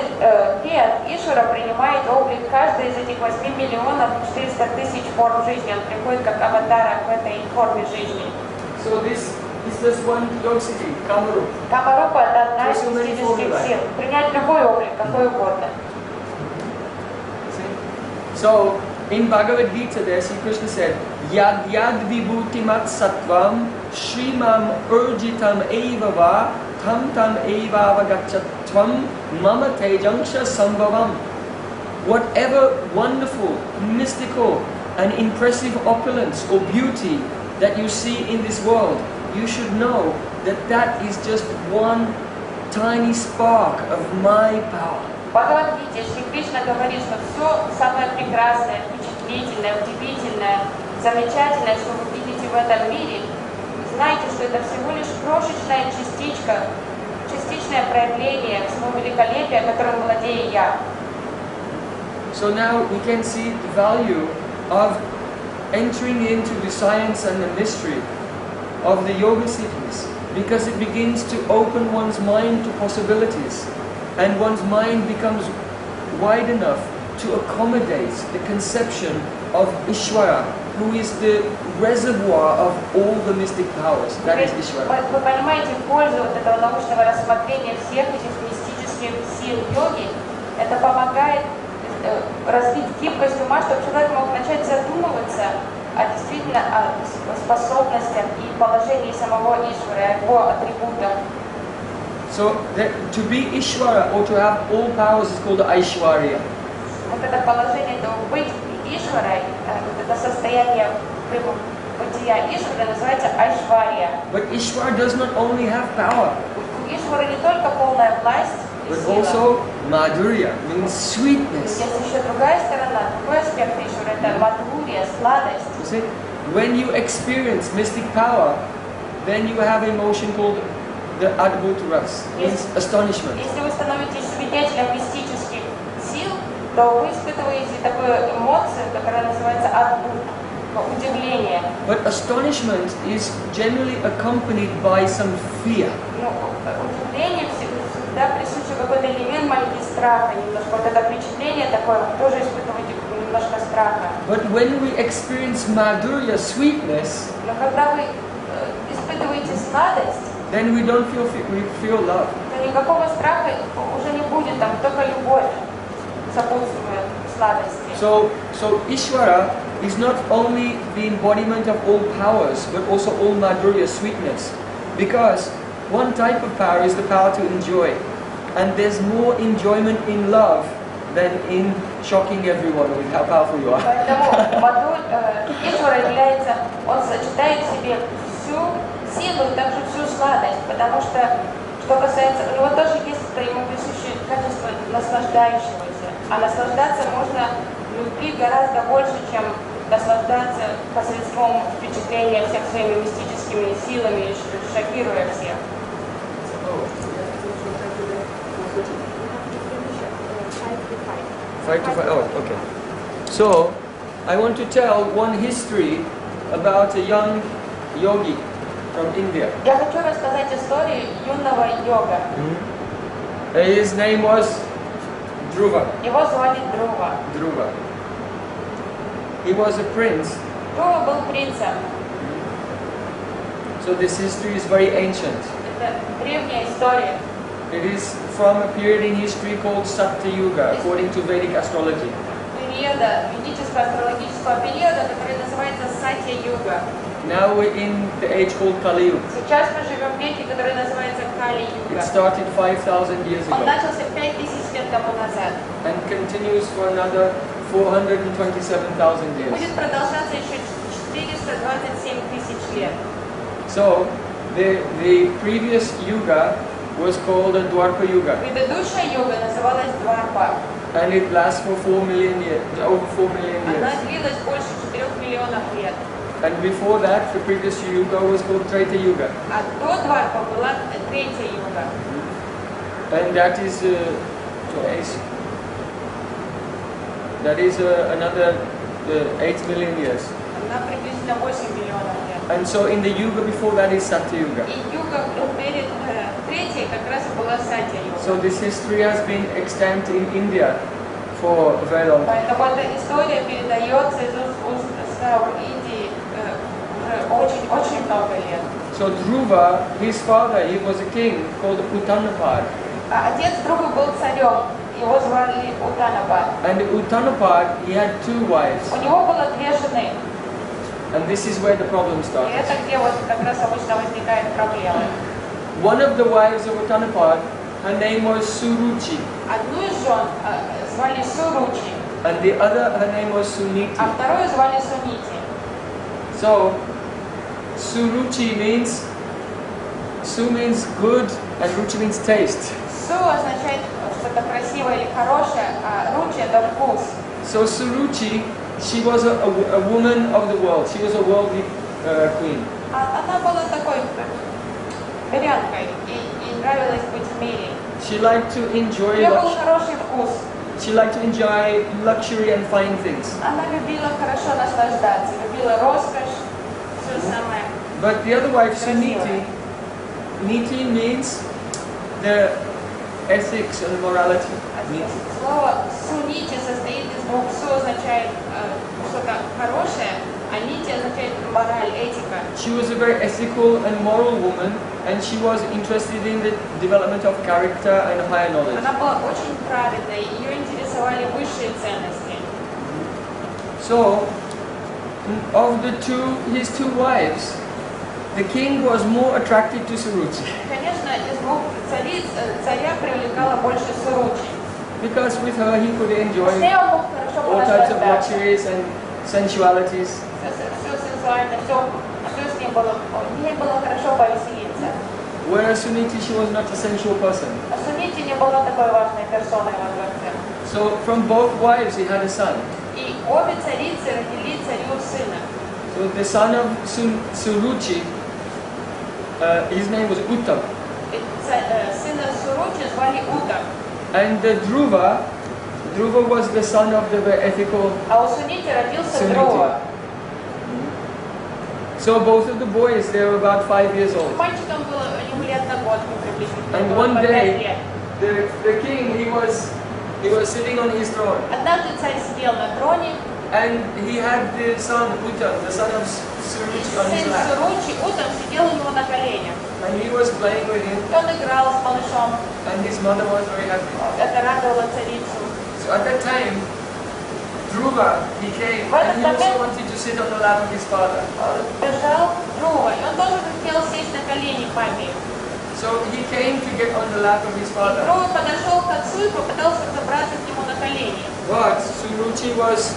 лет Ишвара принимает облик каждой из этих 8 миллионов 400 тысяч форм жизни. Он приходит как аватар в этой форме жизни. So this is just one yogasiddhi, Kamarup. Камарупа – это одна из мистических сил. Принять любой облик, какой угодно. So in Bhagavad Gita there, Sri Krishna said, Yad yad vibhutimat sattvam Shrimam urjitam eva va tam tam eva avagachatvam mama tejangsha sambhavam. Whatever wonderful, mystical and impressive opulence or beauty that you see in this world, you should know that that is just one tiny spark of my power. В Бхагавад-гите Шри Кришна говорит, что все самое прекрасное, впечатлительное, удивительное, замечательное, что вы видите в этом мире, знайте, что это всего лишь крошечная частичка, частичное проявление всего великолепия, которым владею я. So now we can see the value of entering into the science and the mystery of the yoga siddhis, because it begins to open one's mind to possibilities, and one's mind becomes wide enough to accommodate the conception of Ishvara, who is the reservoir of all the mystic powers. That is Ishvara. Вы понимаете пользу вот этого научного рассмотрения всех этих мистических сил йоги? Это помогает развить гибкость ума, чтобы человек мог начать задумываться действительно о способностях и положении самого Ишвара, о его атрибутах. So to be Ishvara or to have all powers is called Aishwarya. Вот это положение, это быть Ишварой, вот это состояние бытия Ишвара называется Айшвария. But Ishvara does not only have power, У Ишвара не только полная власть, but also Madhurya, means sweetness. есть еще другая сторона, другой аспект Ишвара, это мадхурия, сладость. You see, when you experience mystic power, then you have an emotion called the Adbhut Ras, means astonishment. Если вы становитесь свидетелем мистических сил, то вы испытываете такую эмоцию, которая называется адбхут, удивление. But astonishment is generally accompanied by some fear. Ну, удивление всегда присуще какой-то элемент маленький страха, немножко вот это впечатление такое, вы тоже испытываете немножко страха. But when we experience Madhurya, sweetness, Но когда вы испытываете сладость, then we don't feel love. то никакого страха уже не будет, там только любовь сопутствует сладости. So Ishvara is not only the embodiment of all powers, but also all Madhurya, sweetness. Because one type of power is the power to enjoy. And there's more enjoyment in love than in shocking everyone with how powerful you are. Поэтому Ишвара является, он сочетает в себе всю силу и также всю сладость, потому что касается, у него тоже есть ему присущее качество наслаждающегося, а наслаждаться можно любви гораздо больше, чем наслаждаться посредством впечатления всех своими мистическими силами, шокируя всех. Okay. So, I want to tell one history about a young yogi from India. Я хочу рассказать историю юного йога. His name was Dhruva. Его звали Друва. Dhruva. He was a prince. Друва был принцем. So this history is very ancient. Это древняя история. It is from a period in history called Satya Yuga, according to Vedic astrology. Периода, ведического астрологического периода, который называется Сатья-юга. Now we're in the age called Kali Yuga. Сейчас мы живем в веке, который называется Кали-юга. It started 5,000 years Он ago начался 5000 лет тому назад. and continues for another 427,000 years. Будет продолжаться еще 427 тысяч лет. So the previous yuga was called a Dwarpa Yuga, Предыдущая юга называлась Дварпа. and it lasts for 4 million years, over 4 million Она years. длилась больше 4 миллионов лет. And before that, the previous yuga was called Treta Yuga, А до Дварпа была третья юга. and that is another 8 million years. Она приблизительно 8 миллионов лет. And so in the yuga before that is Satya Yuga. И юга перед третьей как раз и была Сатья юга. So this history has been extant in India for a very long time. Поэтому эта история передается из уст в Индии уже очень много лет. So Dhruva, his father, he was a king called Uttanapad. А отец Друга был царем, его звали Утанапад. And Uttanapad, he had 2 wives. У него было 2 жены. And this is where the problem И starts. это где вот как раз обычно возникает проблема. One of the wives of Uttanapad, her name was Suruchi, Одну из жен звали Суручи, and the other, her name was Suniti. а вторую звали Сунити. So Suruchi means, Su means good, and Ruchi means taste. Су означает что-то красивое или хорошее, а Ручи это вкус. So Suruchi, she was a woman of the world. She was a worldly queen. Она была такой мирянкой и нравилось быть в мире. She liked to У enjoy нее был хороший вкус. She liked to enjoy luxury and fine things. Она любила хорошо наслаждаться, любила роскошь, все самое. But the other wife, красивое. Niti means the ethics and morality. Слово сунити состоит из двух. Су означает что-то хорошее, а нити означает мораль, этика. She was a very ethical and moral woman, and she was interested in the development of character and higher knowledge. Она была очень праведной, ее интересовали высшие ценности. So, of his two wives, the king was more attracted to Suruchi. Конечно, из двух цариц царя привлекала больше Суручи. Because with her he could enjoy С ней он мог хорошо all types of понаслаждаться. luxuries and sensualities. Все сексуально, все с ним было, ей было хорошо повеселиться. Whereas Suniti, she was not a sensual person. А Сунити не была такой важной персоной во дворце. So from both wives he had a son. И обе царицы родили царю сына. So the son of Suruchi, his name was Uttam. Сына Суручи звали Ута. And Dhruva was the son of the very ethical А у Сунити родился Suniti. Дрова. So both of the boys, they were about 5 years old. Мальчикам было ему лет на год приблизительно. And было one по 5 day, лет. the king, he was sitting on his throne, Однажды царь сидел на троне, and he had the son Uttam, the son of Suruchi, on his сын lap, Суручи Утам сидел у него на коленях. and he was playing with him, И он играл с малышом. and his mother was very happy. Это радовало царицу. So at that time, Dhruva, he came, and he also wanted to sit on the lap of his father. Бежал Дрова, и он тоже хотел сесть на колени к маме. So he came to get on the lap of his father. Дрова подошел к отцу и попытался забраться к нему на колени. But Suruchi was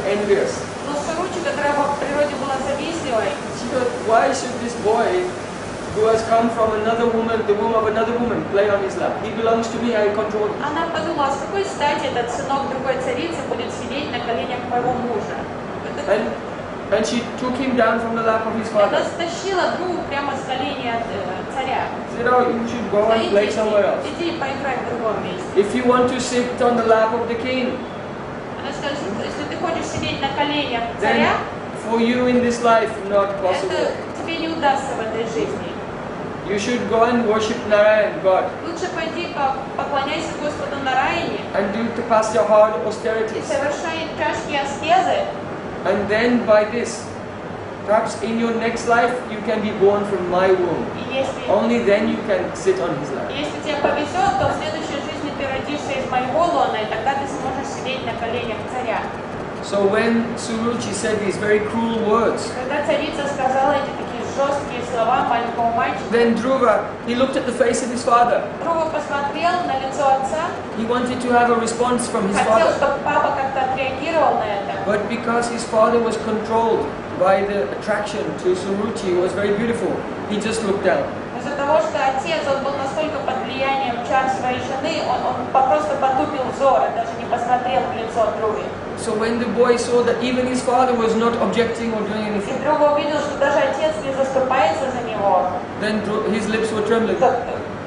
envious. Но Суручи, которая по природе была завистливой, She thought, why should this boy, who has come from another woman, the womb of another woman, play on his lap? He belongs to me, I control him. она подумала, с какой стати этот сынок другой царицы будет сидеть на коленях моего мужа. And she took him down from the lap of his Она father. стащила Друву прямо с коленей от царя. She said, oh, you should go and play somewhere else. Иди поиграй в другом месте. If you want to sit on the lap of the king, Она сказала, что если ты хочешь сидеть на коленях then царя, for you in this life, not possible. это тебе не удастся в этой жизни. You should go and worship Narayan, God, Лучше пойди поклоняйся Господу Нараяне and do to pass your hard и austerities. совершай тяжкие аскезы. And then by this, perhaps in your next life, you can be born from my womb. И если Only then you can sit on his lap. Если тебе повезет, то в следующей жизни ты родишься из моего лона, и тогда ты сможешь сидеть на коленях царя. So when Suruchi said these very cruel words, Когда царица сказала эти такие жесткие слова маленькому мальчику, then Dhruva, he looked at the face of his father. Друва посмотрел на лицо отца, He wanted to have a response from his хотел, father. чтобы папа как-то отреагировал на это. But because his father was controlled by the attraction to Suruchi, who was very beautiful, he just looked down. Из-за того, что отец, он был настолько под влиянием чар своей жены, он просто потупил взор и даже не посмотрел в лицо Друве. So when the boy saw that even his father was not objecting or doing И anything, Друва увидел, что даже отец не заступается за него. then his lips were trembling.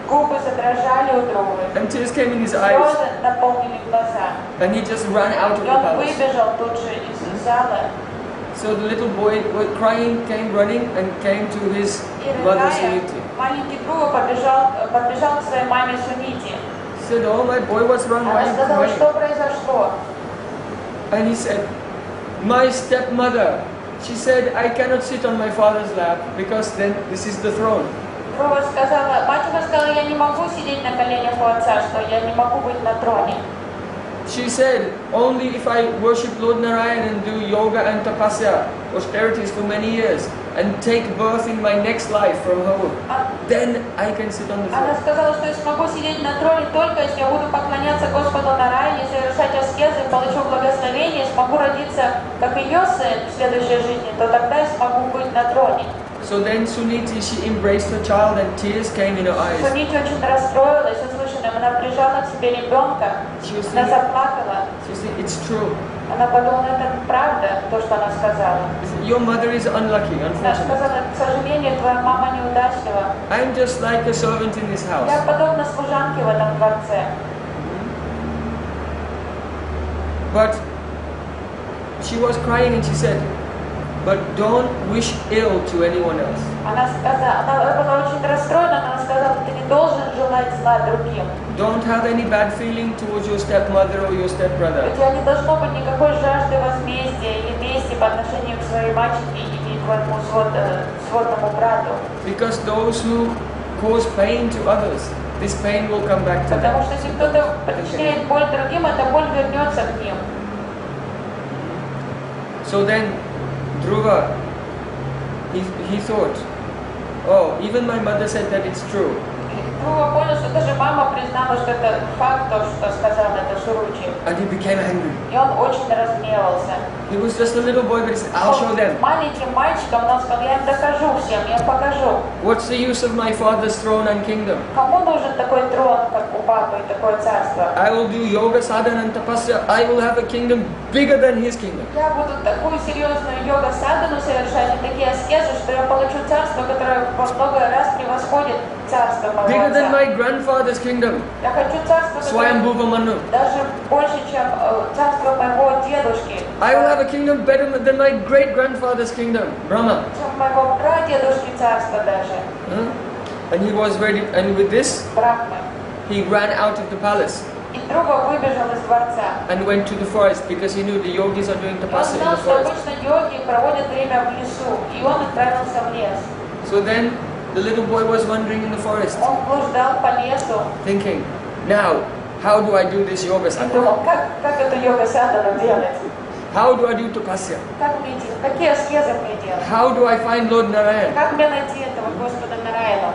Губы задрожали у Друвы. And tears came in his eyes. Слезы наполнили глаза. And he just ran out of И the он palace. выбежал тут же из зала. So the little boy, crying, came running and came to his И mother рыдая, Suniti. маленький Друва подбежал к своей маме Сунити. He said, "Oh my boy, what's wrong? Why Она are you сказала, crying?" что произошло. And he said, "My stepmother, she said I cannot sit on my father's lap because then this is the throne." Друва сказала, мать его сказала, я не могу сидеть на коленях у отца, что я не могу быть на троне. She said, "Only if I worship Lord Narayan and do yoga and tapasya, austerities for many years, and take birth in my next life from her, then I can sit on the Она throne." сказала, что я смогу сидеть на троне только если я буду поклоняться Господу Нараяне, совершать аскезы, получу благословение, смогу родиться как ее сын в следующей жизни, то тогда я смогу быть на троне. So then Suniti, she embraced her child and tears came in her eyes. Сунити очень расстроилась услышанным, она прижала к себе ребенка, она заплакала. She said, "It's true. Она подумала, это правда, то, что она сказала. Your mother is unlucky, Она unfortunately. сказала, к сожалению, твоя мама неудачлива. I'm just like a servant in this house." Я подобна служанке в этом дворце. But she was crying and she said, "But don't wish ill to anyone else." Она была очень расстроена, она сказала, ты не должен желать зла другим. Don't have any bad feeling towards your stepmother or your stepbrother. У тебя не должно быть никакой жажды возмездия или мести по отношению к своей мачехе или к твоему сводному брату. Because those who cause pain to others, this pain will come back to Потому them. что если кто-то причиняет боль другим, эта боль вернется к ним. So then Dhruva, he thought, oh, even my mother said that it's true. Друва понял, что даже мама признала, что это факт, то, что сказал это Суручи. And he became angry. И он очень разгневался. He was just a little boy, but he said, "I'll show them. Маленьким мальчиком, но он сказал, я им докажу всем, я им покажу. What's the use of my father's throne and kingdom? Кому нужен такой трон, как у папы, и такое царство? I will do yoga, sadhana and tapasya. I will have a kingdom bigger than his kingdom." Я буду такую серьезную йога-садану совершать и такие аскезы, что я получу царство, которое во много раз превосходит царство моего Bigger than отца. my grandfather's kingdom. Я хочу царство, которое Swayambhuva Manu. даже больше, чем царство моего дедушки, I will have a kingdom better than my great grandfather's kingdom, Brahma. чем моего прадедушки царство даже, And he was ready, and with this, Брахмы. he ran out of the palace И Друва выбежал из дворца. and went to the forest because he knew the yogis are doing И он tapasya in знал, the что forest. обычно йоги проводят время в лесу, и он отправился в лес. So then the little boy was wandering in the forest, Он блуждал по лесу thinking, now, how do I do this yoga и sadhana? думал, как эту йога-садану делать? How do I do tapasya? Как мне делать? Какие аскезы мне делать? How do I find Lord Narayan? Как мне найти этого Господа Нараяна?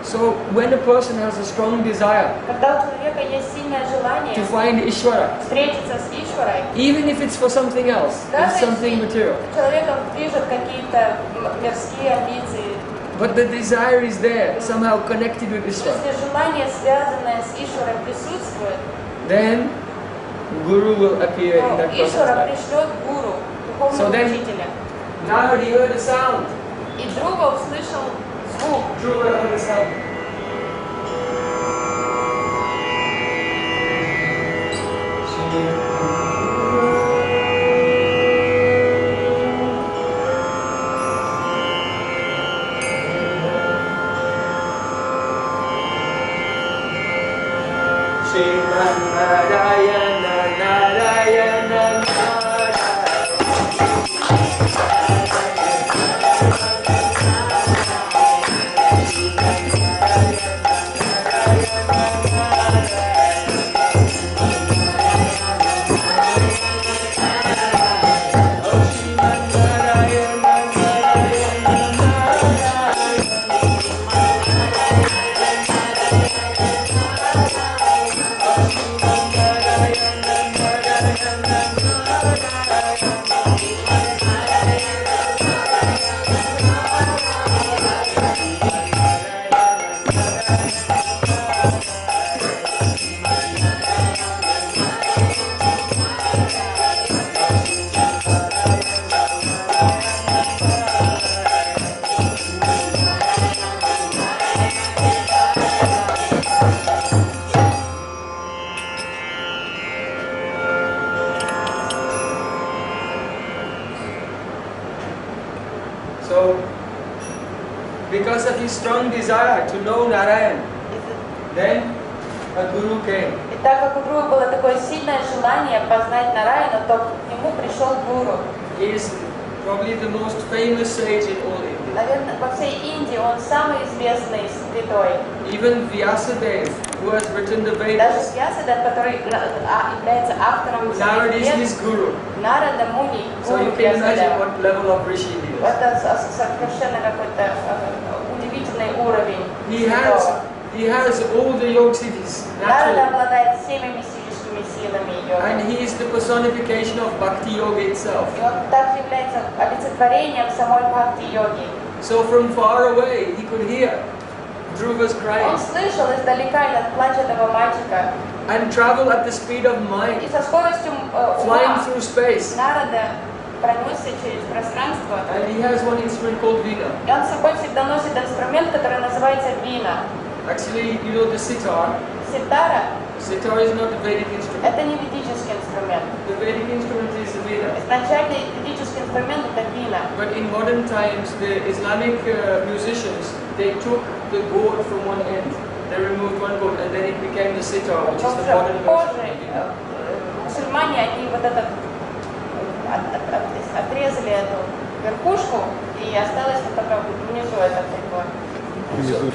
So when a person has a strong desire Когда у человека есть сильное желание to find Ishvara, встретиться с Ишварой, even if it's for something else, it's даже something если material, человеком движут какие-то мирские амбиции, but the desire is there, somehow connected with но Ishvara, если желание, связанное с Ишварой, присутствует, then Guru will appear in то that person's Ишвара life. пришлет гуру, So духовного then- учителя. Now he heard a sound. И Друва услышал звук. Dhruva heard a sound. Narayana, Narayana, Narayana. So, because of his strong desire to know Narayan, then a guru came. И так как у гуру было такое сильное желание познать Нараяну, то к нему пришел гуру. He is probably the most famous sage in all India. Наверное, во всей Индии он самый известный святой. Even Vyasadeva, who has written the Даже Vedas, Вьясадев, который является автором Narada is Вед, his guru. Нарада Муни, So гуру you can imagine Вьясадева. what level of rishi he is. Это совершенно какой-то удивительный уровень святого. He has all the yog siddhis, Нарада naturally. обладает всеми мистическими силами And йоги. he is the personification of bhakti yoga itself. И он также является олицетворением самой бхакти-йоги. So from far away he could hear Dhruva's Он crying слышал издалека этот плач этого мальчика. and travel at the speed of И mind, со скоростью flying ума through space. Нарада пронесся через пространство. And he has one instrument called veena. И он с собой всегда носит инструмент, который называется вина. Actually, you know the sitar. Ситара Sitar is not a Vedic – instrument. это не ведический инструмент. The Vedic instrument is the veena. Изначальный ведический инструмент – это вина. But in modern times, the Islamic musicians, they took the gourd from one end. They removed one gourd and then it became the sitar, which Но is the уже modern позже version. мусульмане, они вот этот отрезали эту верхушку, и осталось только внизу этот прибор.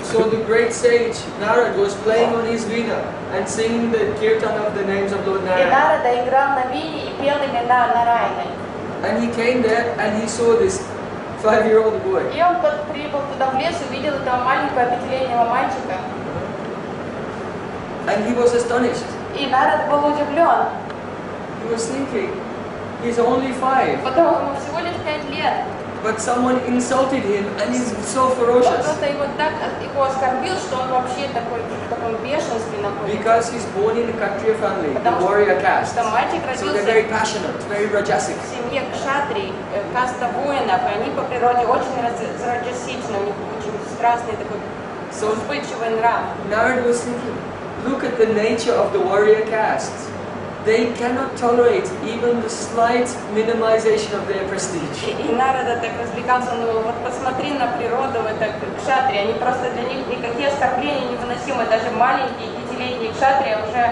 So the great sage Narad was playing on his veena and singing the kirtan of the names of Lord И Narayana. Нарада играл на вине и пел имена Нараяны. And he came there and he saw this 5-year-old boy. И он прибыл туда в лес, увидел этого маленького 5-летнего мальчика. And he was astonished. И Нарад был удивлен, He was thinking, he's only 5, потому ему всего лишь 5 лет. but someone insulted him and he's so Он ferocious. просто его так оскорбил, что он вообще такой, в таком бешенстве находится. Because he's born in a Kshatriya family, the Потому warrior caste. что мальчик So they're very родился passionate, very rajasic. в семье кшатрий, каста воинов, и они по природе очень раджасичны, у них очень страстный такой So вспыльчивый нрав. Narad was thinking, look at the nature of the warrior castes. They cannot tolerate even the slight minimization of their prestige. И Нарада так развлекался, ну вот посмотри на природу, это кшатрии, они просто для них никакие оскорбления невыносимы, даже маленькие 5-летние кшатрии уже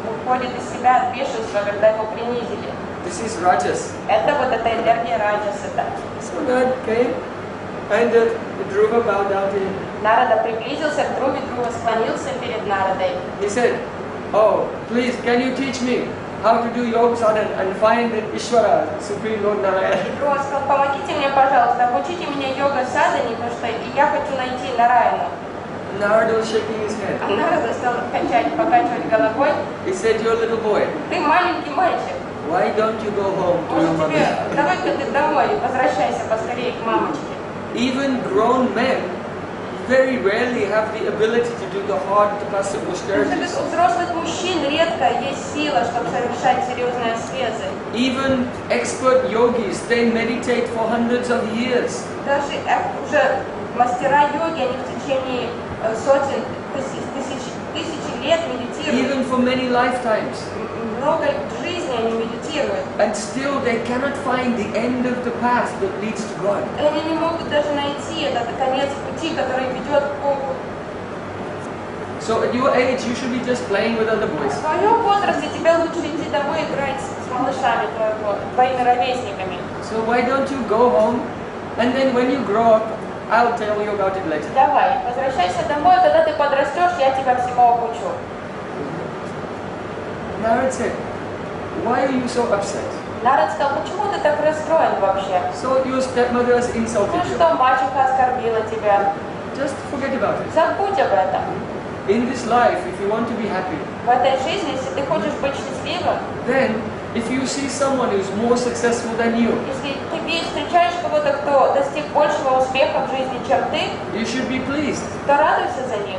уходят из себя от бешенства, когда его принизили. This is rajas. Это вот эта энергия раджаса. So Narad came and Dhruva bowed down to him. Нарада приблизился к Друве, Друва склонился перед Нарадой. He said, oh, please, can you teach me how to do yoga sadhana and find the Ishvara, Supreme Lord Narayana? И Друва сказал, помогите мне, пожалуйста, обучите меня йога садхане, потому что я хочу найти Нараяну. Narada was shaking his head. А Нарада стал покачивать головой. He said, you're a little boy. Ты маленький мальчик. Why don't you go home to your Может тебе, mother? давай-ка ты домой, возвращайся поскорее к мамочке. Even grown men very rarely have the ability to do the hard tapassic austerities. У взрослых мужчин редко есть сила, чтобы совершать серьезные аскезы. Even expert yogis, they meditate for hundreds of years. Даже уже мастера йоги, они в течение сотен, тысяч лет медитируют. Even for many lifetimes. Много жизни они медитируют. And still they cannot find the end of the path that leads to God. И они не могут даже найти этот конец пути, который ведет к Богу. So at your age, you should be just playing with other boys. В твоем возрасте тебе лучше идти домой играть с малышами, твоими ровесниками. So why don't you go home, and then when you grow up, I'll tell you about it later. Давай, возвращайся домой, когда ты подрастешь, я тебя всему обучу. Narad said, why are you so upset? Нарад сказал, почему ты так расстроен вообще? So your stepmother has insulted Ну you. что, мачеха оскорбила тебя? Just forget about it. Забудь об этом. In this life, if you want to be happy, В этой жизни, если ты хочешь быть счастливым, then if you see someone who's more successful than you, если ты встречаешь кого-то, кто достиг большего успеха в жизни, чем ты, you should be pleased. то радуйся за них.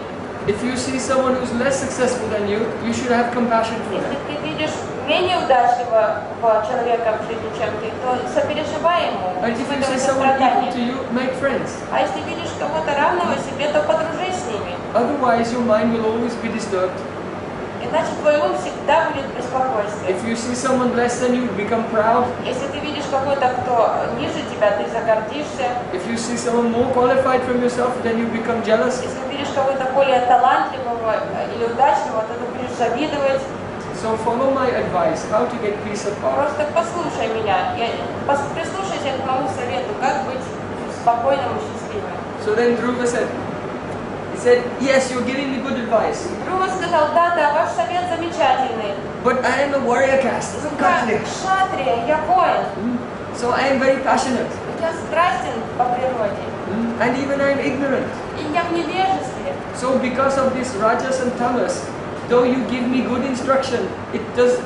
If you see someone who's less successful than you should have compassion for Если them. ты видишь менее удачливого человека в жизни, чем ты, то сопереживай ему, And if you испытывай see someone equal сострадание. to you, make friends. А если видишь кого-то равного себе, то подружись с ними. Otherwise, your mind will always be disturbed. Иначе твой ум всегда будет в беспокойстве. If you see someone less than you, become proud. Если ты видишь какой-то, кто ниже тебя, ты загордишься. If you see someone more qualified from yourself, then you become jealous. Если увидишь кого-то более талантливого или удачливого, то ты будешь завидовать. So follow my advice, how to get peace of heart. Просто послушай меня, прислушайся к моему совету, как быть спокойным и счастливым. So then Dhruva said, yes, you're giving me good advice. Друга сказал, да, ваш совет замечательный. But I am a warrior caste. Я кшатрия, я воин. So I am very passionate. Я страстен по природе. And even I am ignorant. И я в невежестве. So because of this rajas and tamas, though you give me good instruction, it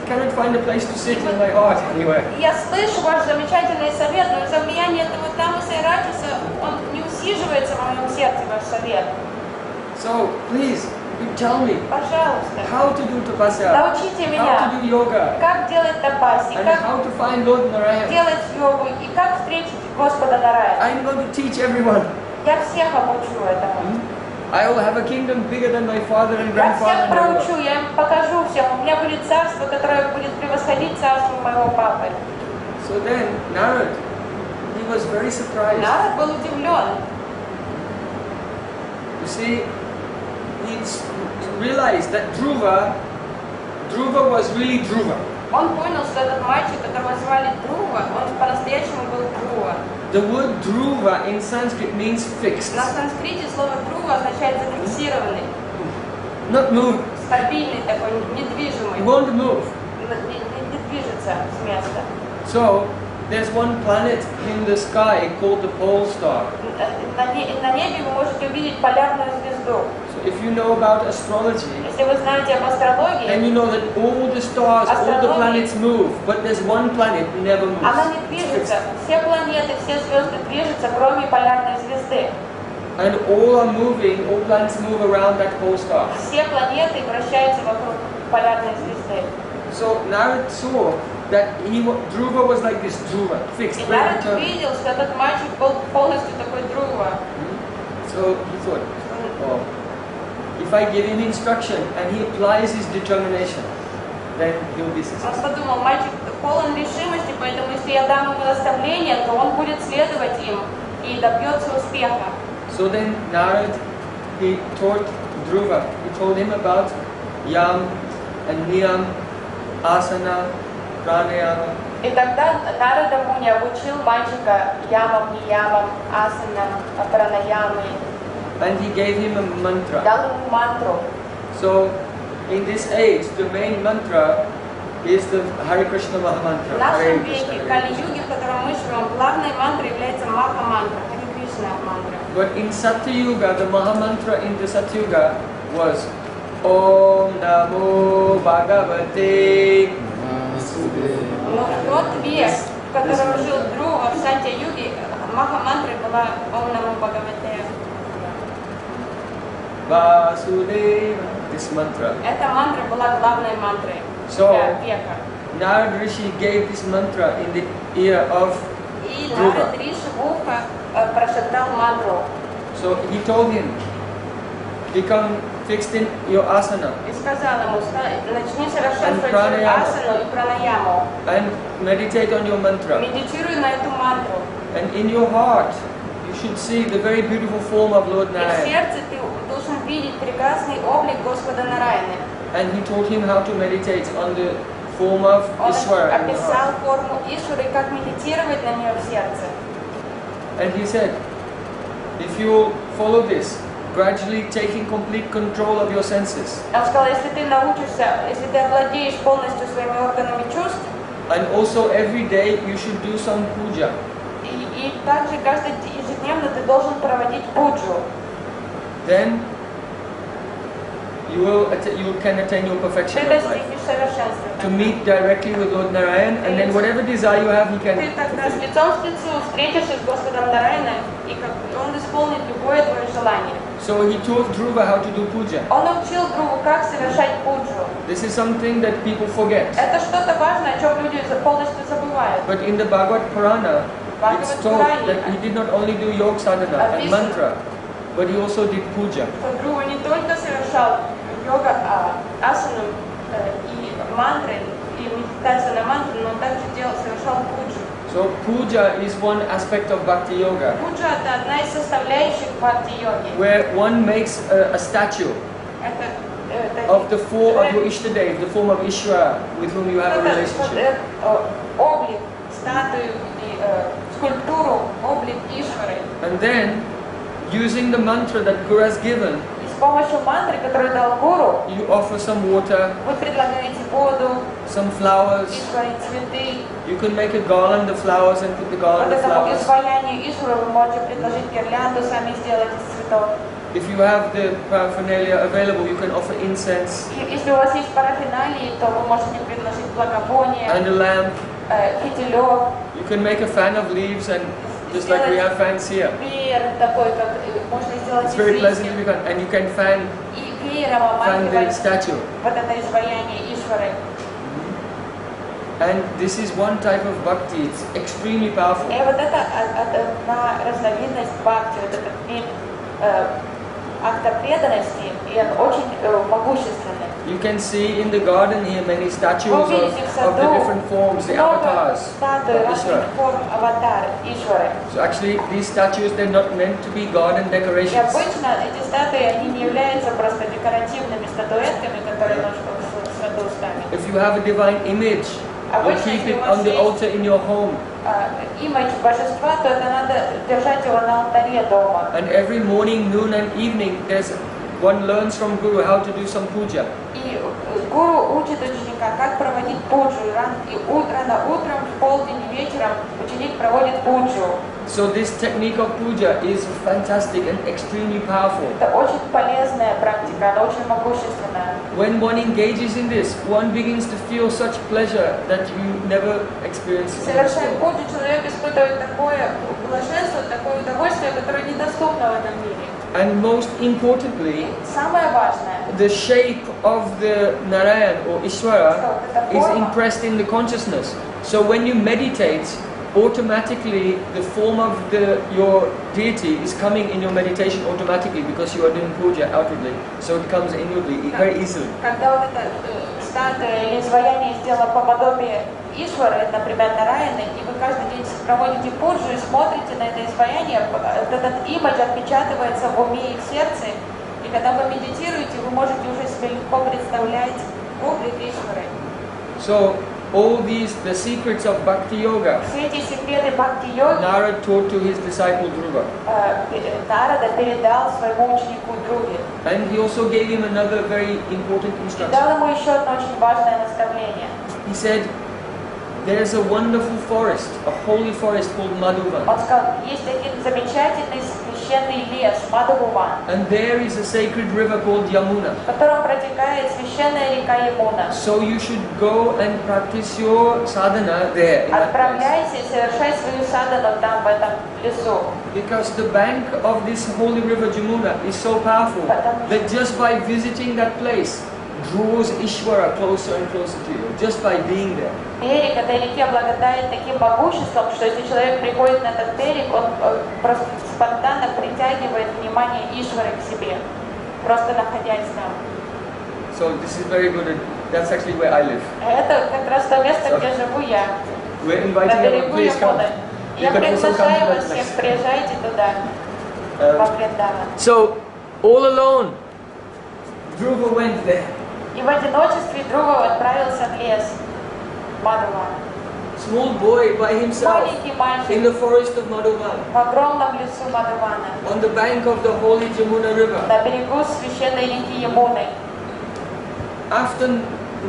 cannot find a place to sit in my heart anywhere. Я слышу ваш замечательный совет, но из-за влияния этого тамаса и раджаса он не усиживается в моем сердце, ваш совет. So please, you tell me Пожалуйста, how to do tapasya, научите how меня, to do yoga, как делать тапаси, and как how to find Lord Narayan. делать йогу и как встретить Господа Нараяна. I'm going to teach everyone. Я всех обучу этому. I will have a kingdom bigger than my father and Я всех grandfather. проучу, я им покажу всем. У меня будет царство, которое будет превосходить царство моего папы. So then, Narad, he was very surprised. Народ был удивлен. You see, he realized that Dhruva was really Dhruva. Он понял, что этот мальчик, которого звали Друва, он по-настоящему был Друва. The word Dhruva in Sanskrit means fixed. На санскрите слово Друва означает зафиксированный, Not move. стабильный такой, недвижимый. He won't move. Не движется с места. So, there's one planet in the sky called the pole star. На небе вы можете увидеть полярную звезду. So if you know about astrology, Если вы знаете об астрологии, then you know that all the stars, all the planets move, but there's one planet never moves. она не движется. Все планеты, все звезды движутся, кроме полярной звезды. And all are moving, all planets move around that pole star. Все планеты вращаются вокруг полярной звезды. So Narad saw that Dhruva was like this Dhruva, fixed, И very Народ determined. видел, что этот мальчик был полностью такой Друва. So he thought, oh, if I give him instruction and he applies his determination, then he'll be Он successful. подумал, мальчик полон решимости, поэтому если я дам ему наставление, то он будет следовать им и добьется успеха. So then Narad, he taught Dhruva, he told him about Yam and Niyam, Asana, Pranayama. И тогда Нарада Муни обучил мальчика ямам, ниямам, асанам, пранаямой, And he gave him a mantra. дал ему мантру. So in this age, the main mantra is the Hare Krishna Mahamantra. В Hare нашем Krishna, веке, в Hare Кали-юге, в котором мы живем, главной мантрой является Маха-мантра, Харе Кришна мантра. But in Satyuga, the Mahamantra in the Satyuga was Om Namo Bhagavate. Но в тот век, в котором жил Друва, в Сатья-юге, Маха-мантрой была Ом Намо Бхагавате. Vasudeva, this mantra. Эта мантра была главной мантрой So, века. Narad Rishi gave this mantra in the ear of И Dhruva. Нарад Риши в ухо прошептал мантру. So he told him, become fixed in your asana И сказал ему, начни совершенствовать And pranayama. асану и пранаяму. and meditate on your mantra. Медитируй на эту мантру. And in your heart, you should see the very beautiful form of Lord И в Narayan. сердце ты должен видеть прекрасный облик Господа Нараяны. And he taught him how to meditate on the form of Он Ishvara in the описал heart. форму Ишвары, как медитировать на нее в сердце. And he said, if you follow this, gradually taking complete control of your senses, Он сказал, если ты научишься, если ты овладеешь полностью своими органами чувств, and also every day you should do some puja. и также ежедневно ты должен проводить пуджу, Then you can attain your perfection ты of life. достигнешь совершенства. To meet directly with Lord Narayan, and then whatever desire you have, he can Ты тогда с fulfill. лицом к лицу встретишься с Господом Нараяной, и Он исполнит любое твое желание. So he taught Dhruva how to do puja. Он научил Друву, как совершать пуджу. This is something that people forget. Это что-то важное, о чем люди полностью забывают. But in the Bhagavad Purana, it's told that he did not only do yoga sadhana and mantra, but he also did puja. Что Друва не только совершал йога, асану и мантры, и медитацию на мантру, но также совершал пуджу. So puja is one aspect of bhakti yoga, Пуджа – это одна из составляющих бхакти-йоги. where one makes a statue of the form of your Ishtadev, the form of Ishvara, with whom you have a relationship. Облик, статую, скульптуру, облик Ишвары. And then, using the mantra that Guru has given, И с помощью мантры, которую дал гуру, you offer some water, вы предлагаете воду, some flowers. Ишваре цветы. You can make a garland of flowers and put the garland Вот of этому flowers. изваянию Ишвары вы можете предложить гирлянду, сами сделать из цветов. If you have the paraphernalia available, you can offer incense И если у вас есть парафиналии, то вы можете предложить благовоние, and a lamp. фитилек, You can make a fan of leaves, and just like we have fans here. веер такой, как можно сделать It's из very pleasant to листьев. be done, and you can fan И веером the обмахивать statue. вот это изваяние Ишвары. And this is one type of bhakti. It's extremely powerful. И вот это одна разновидность бхакти, вот этот вид акта преданности, и он очень могущественный. You can see in the garden here many statues of the different forms, the avatars of статуи разных Ishvara. форм аватар Ишвары. So actually, these statues, they're not meant to be garden И decorations. обычно эти статуи, они не являются просто декоративными статуэтками, которые нужно в саду ставить. If you have a divine image, you keep it on the altar in your home. Имидж божества, то это надо держать его на алтаре дома. And every morning, noon and evening, one learns from Guru how to do some puja. И гуру учит ученика, как проводить пуджу. Рано утром, в полдень и вечером ученик проводит пуджу. So this technique of puja is fantastic and extremely powerful. Это очень полезная практика, она очень могущественная. When one engages in this, one begins to feel such pleasure that you never experienced in this Совершая world. пуджу, человек испытывает такое блаженство, такое удовольствие, которое недоступно в этом мире. And most importantly, Самое важное, the shape of the Narayan or Ishvara is impressed in the consciousness. So when you meditate, automatically the form of your deity is coming in your meditation automatically because you are doing puja outwardly. So it comes inwardly very easily. когда вот эта статуя или изваяние сделано по подобию Ишвары, например, Нараяны, и вы каждый день проводите пуджу и смотрите на это изваяние, этот имидж отпечатывается в уме и в сердце, и когда вы медитируете, вы можете уже себе легко представлять облик Ишвары. So all these, the secrets of bhakti yoga, Все эти секреты бхакти-йоги Narad taught to his disciple Dhruva. Нарада передал своему ученику Dhruve. And he also gave him another very important И instruction. дал ему еще одно очень важное наставление. He said, there's a wonderful forest, a holy forest called Madhuvan. Он сказал, есть один замечательный священный лес, Мадхуван, And there is a sacred river called Yamuna. в котором протекает священная река Ямуна. So you should go and practice your sadhana there in that place. Отправляйся и совершай свою садану там, в этом лесу. Because the bank of this holy river Yamuna is so powerful that just by visiting that place draws Ishvara closer and closer to you, just by being there. Берег этой реки обладает таким могуществом, что если человек приходит на этот берег, он просто спонтанно притягивает внимание Ишвары к себе, просто находясь там. So this is very good. That's actually where I live. Это как раз то место, где живу я, We're на inviting you, берегу please come. Ямуны. You Я can also come приглашаю to вас that всех, place. приезжайте туда, во Вриндаван. So all alone, Dhruva went there. И в одиночестве Dhruva отправился в лес Мадхуван. Small boy by himself Маленький мальчик in the forest of Madhuvan, в огромном лесу Мадхувана, on the bank of the holy Jamuna river. на берегу священной реки Ямуны. After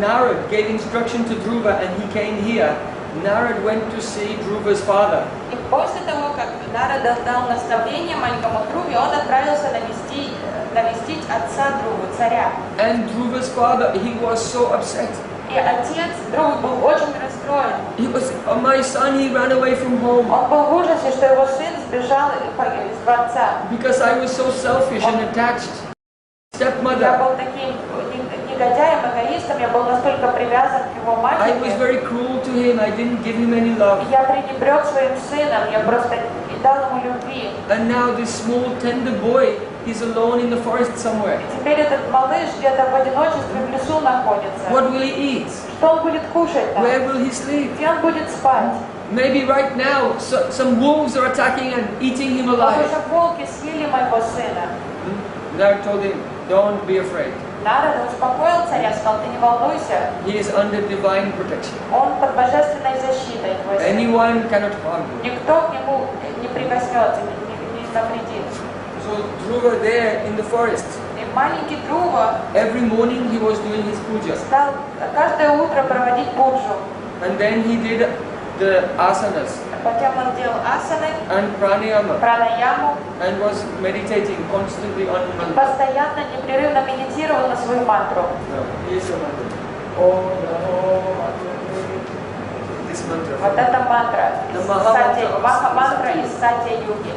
Narad gave instruction to Dhruva and he came here, Narad went to see Dhruva's father. И после того, как Нарада дал наставление маленькому Dhruve, он отправился навестить отца Dhruva, царя. And Dhruva's father, he was so upset. И отец Dhruva был очень расстроен. He was, oh, my son, he ran away from home Он был в ужасе, что его сын сбежал из дворца. because I was so selfish and attached. Я Stepmother, был таким негодяем, эгоистом, я был настолько привязан к его I was матери. very cruel to him. I didn't give him any love. Я пренебрег своим сыном, я просто не дал ему любви. And now this small tender boy is alone in the forest somewhere. И теперь этот малыш где-то в одиночестве в лесу находится. What will he eat? Что он будет кушать там? Where will he sleep? Где он будет спать? maybe right now some wolves are attacking and eating him alive. Уже волки съели моего сына. Now I told him, don't be afraid. Народ успокоил царя, сказал, ты не волнуйся. He is under divine protection. Он под божественной защитой, твой сын. Anyone cannot harm him. Никто к нему не прикоснется, не навредит. So Dhruva there in the forest, И маленький Друва every morning he was doing his puja. стал каждое утро проводить пуджу. And then he did the asanas Потом он делал асаны, and pranayama пранаяму, and was meditating constantly on и mantra. постоянно, непрерывно медитировал на свою мантру. No, here's your mantra. Om Namo This mantra. Вот это мантра, The Maha Маха-мантра из Сатья-юги.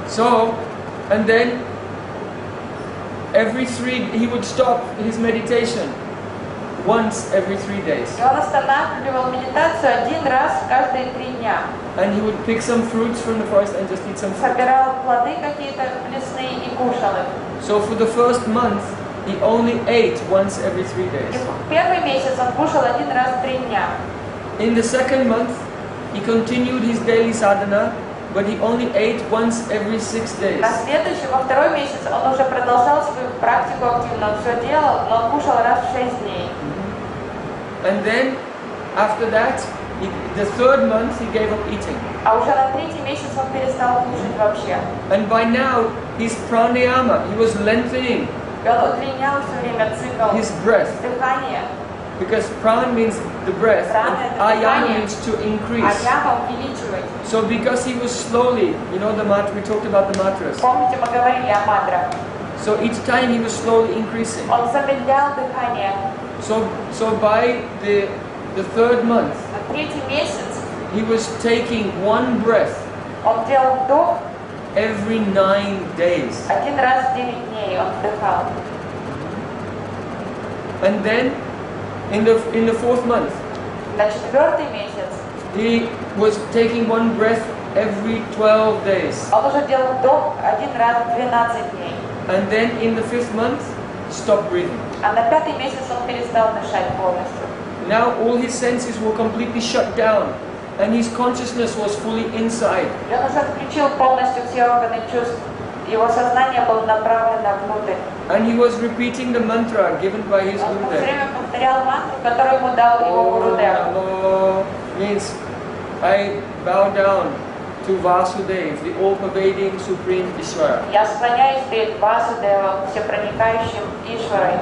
So, and then he would stop his meditation once every 3 days. И он останавливал медитацию один раз каждые 3 дня. And he would pick some fruits from the forest and just eat some fruit. Собирал плоды какие-то лесные и кушал их. So for the first month, he only ate once every 3 И days. в первый месяц он кушал один раз в 3 дня. In the second month, he continued his daily sadhana, but he only ate once every 6 days. На следующий, во второй месяц, он уже продолжал свою практику активно, он все делал, но он кушал раз в 6 дней. And then, after that, the third month, he gave up eating. А уже на 3-й месяц он перестал кушать вообще. And by now, his pranayama, he was lengthening И он удлинял все время цикл his breath. дыхания. Because pran means the breath, Prana and is ayama dыхание. means to А increase. яма увеличивать. So because he was slowly, you know the mantra, we talked about the mantras. Помните, мы говорили о мантрах. So each time he was slowly increasing. Он замедлял дыхание. So by the third month, На 3-й месяц he was taking one breath он делал вдох every 9 days. один раз в 9 дней он вдыхал. And then in the fourth month, На 4-й месяц he was taking one breath every 12 days. он уже делал вдох один раз в 12 дней. And then in the fifth month, stop breathing. А на 5-й месяц он перестал дышать полностью. Now all his senses were completely shut down and his consciousness was fully inside. И он уже отключил полностью все органы чувств. Его сознание было направлено внутрь. And he was repeating the mantra given by his Он все Gurudev. время повторял мантру, которую ему дал его Гурудев. Namo means I bow down to Vasudev, the all-pervading Supreme Ishvara. Я склоняюсь перед Васудевом, всепроникающим Ишварой.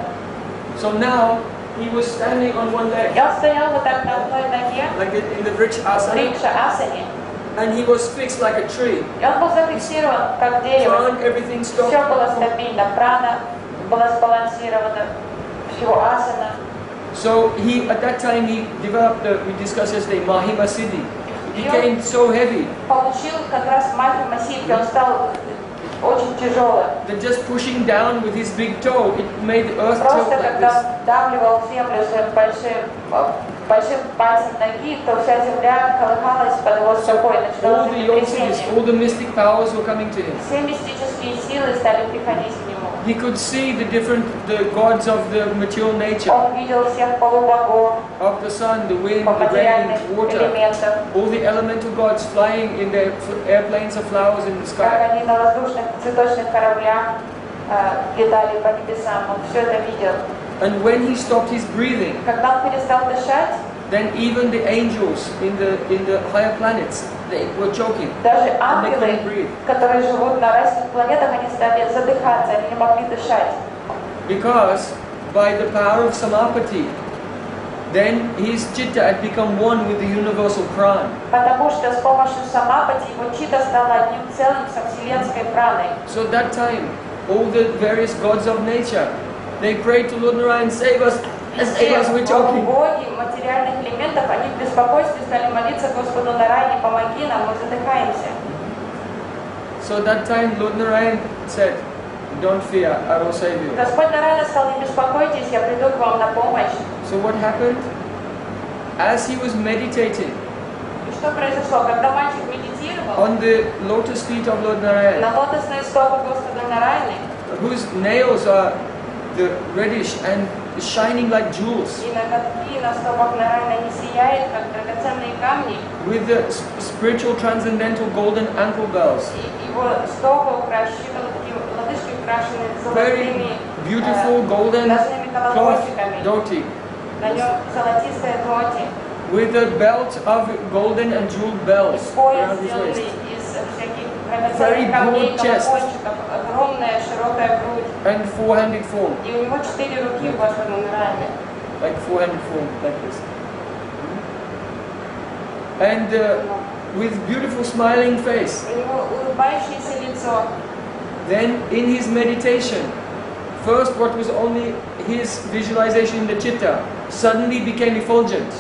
So now he was standing on one leg, И он стоял вот так на одной ноге, like in the Vriksh в asana, Рикша-асане. and he was fixed like a tree. И он был зафиксирован, как дерево. Pran, everything stopped. Все было стабильно, прана была сбалансирована, всего асана. So at that time he developed, we discussed yesterday, Mahima Siddhi. He became so heavy Получил как раз Махима Сидхи, он стал очень тяжелым. that just pushing down with his big toe, it made the earth tilt Просто like когда this. он вдавливал землю своим большим пальцем ноги, то вся земля колыхалась под его стопой, All начиналось the yogis, землетрясение. all the mystic powers were coming to him. Все мистические силы стали приходить к нему. He could see the gods of the material nature, Он видел всех полубогов, of the sun, the wind, по the rain, материальных water, элементов, all the elemental gods flying in their airplanes of flowers in the как sky. они на воздушных цветочных кораблях летали по небесам, он все это видел. And when he stopped his breathing, Когда он перестал дышать, then even the angels in the higher planets, they were choking. даже And they ангелы, couldn't breathe. которые живут на райских планетах, они стали задыхаться, они не могли дышать. Because by the power of samapati, then his chitta had become one with the universal pran. Потому что с помощью самапати его чита стала одним целым со вселенской праной. So at that time, all the various gods of nature, they prayed to Lord Narayan, save us, we're choking. Боги материальных элементов, они в беспокойстве стали молиться Господу Нарайне, помоги нам, мы задыхаемся. So at that time, Lord Narayan said, don't fear, I will save you. Господь Нарайна сказал, не беспокойтесь, я приду к вам на помощь. So what happened? As he was meditating И что произошло? Когда мальчик медитировал on the lotus feet of Lord Narayan, на лотосные стопы Господа Нарайны, whose nails are the reddish and shining like jewels. И ноготки на стопах Нараяны, они сияют, как драгоценные камни. With the spiritual transcendental golden ankle bells. И его стопы украшены, лодыжки украшены Very золотыми beautiful golden ножными cloth колокольчиками. dhoti. На нем золотистая доти. With a belt of golden and jeweled И bells пояс around his сделанный waist. из всяких Very драгоценных камней, broad chest. колокольчиков, огромная широкая грудь. And four-handed form. И у него 4 руки в Господа Нараяны. Like four-handed form, like this. And with beautiful smiling face. У него улыбающееся лицо. Then in his meditation, first what was only his visualization in the chitta suddenly became effulgent.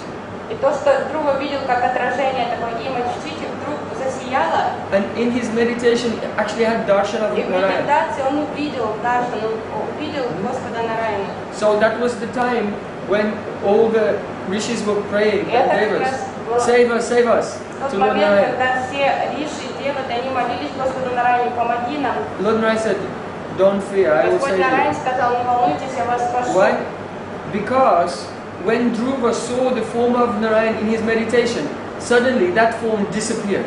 И то, что Друва видел как отражение такой имидж в чите, вдруг засияло. And in his meditation, he actually had darshan of И в Narayana. медитации он увидел Даршан, он увидел Господа Нараяну. So that was the time when all the rishis were praying, И это как devas, раз было save us, save us, тот to Lord момент, Narayana. когда все риши, деваты, они молились Господу Нараяне, помоги нам. Lord Narayana said, don't fear, I will Господь save you. Нараян сказал, не волнуйтесь, я вас спашу. Why? Because when Dhruva saw the form of Narayan in his meditation, suddenly that form disappeared.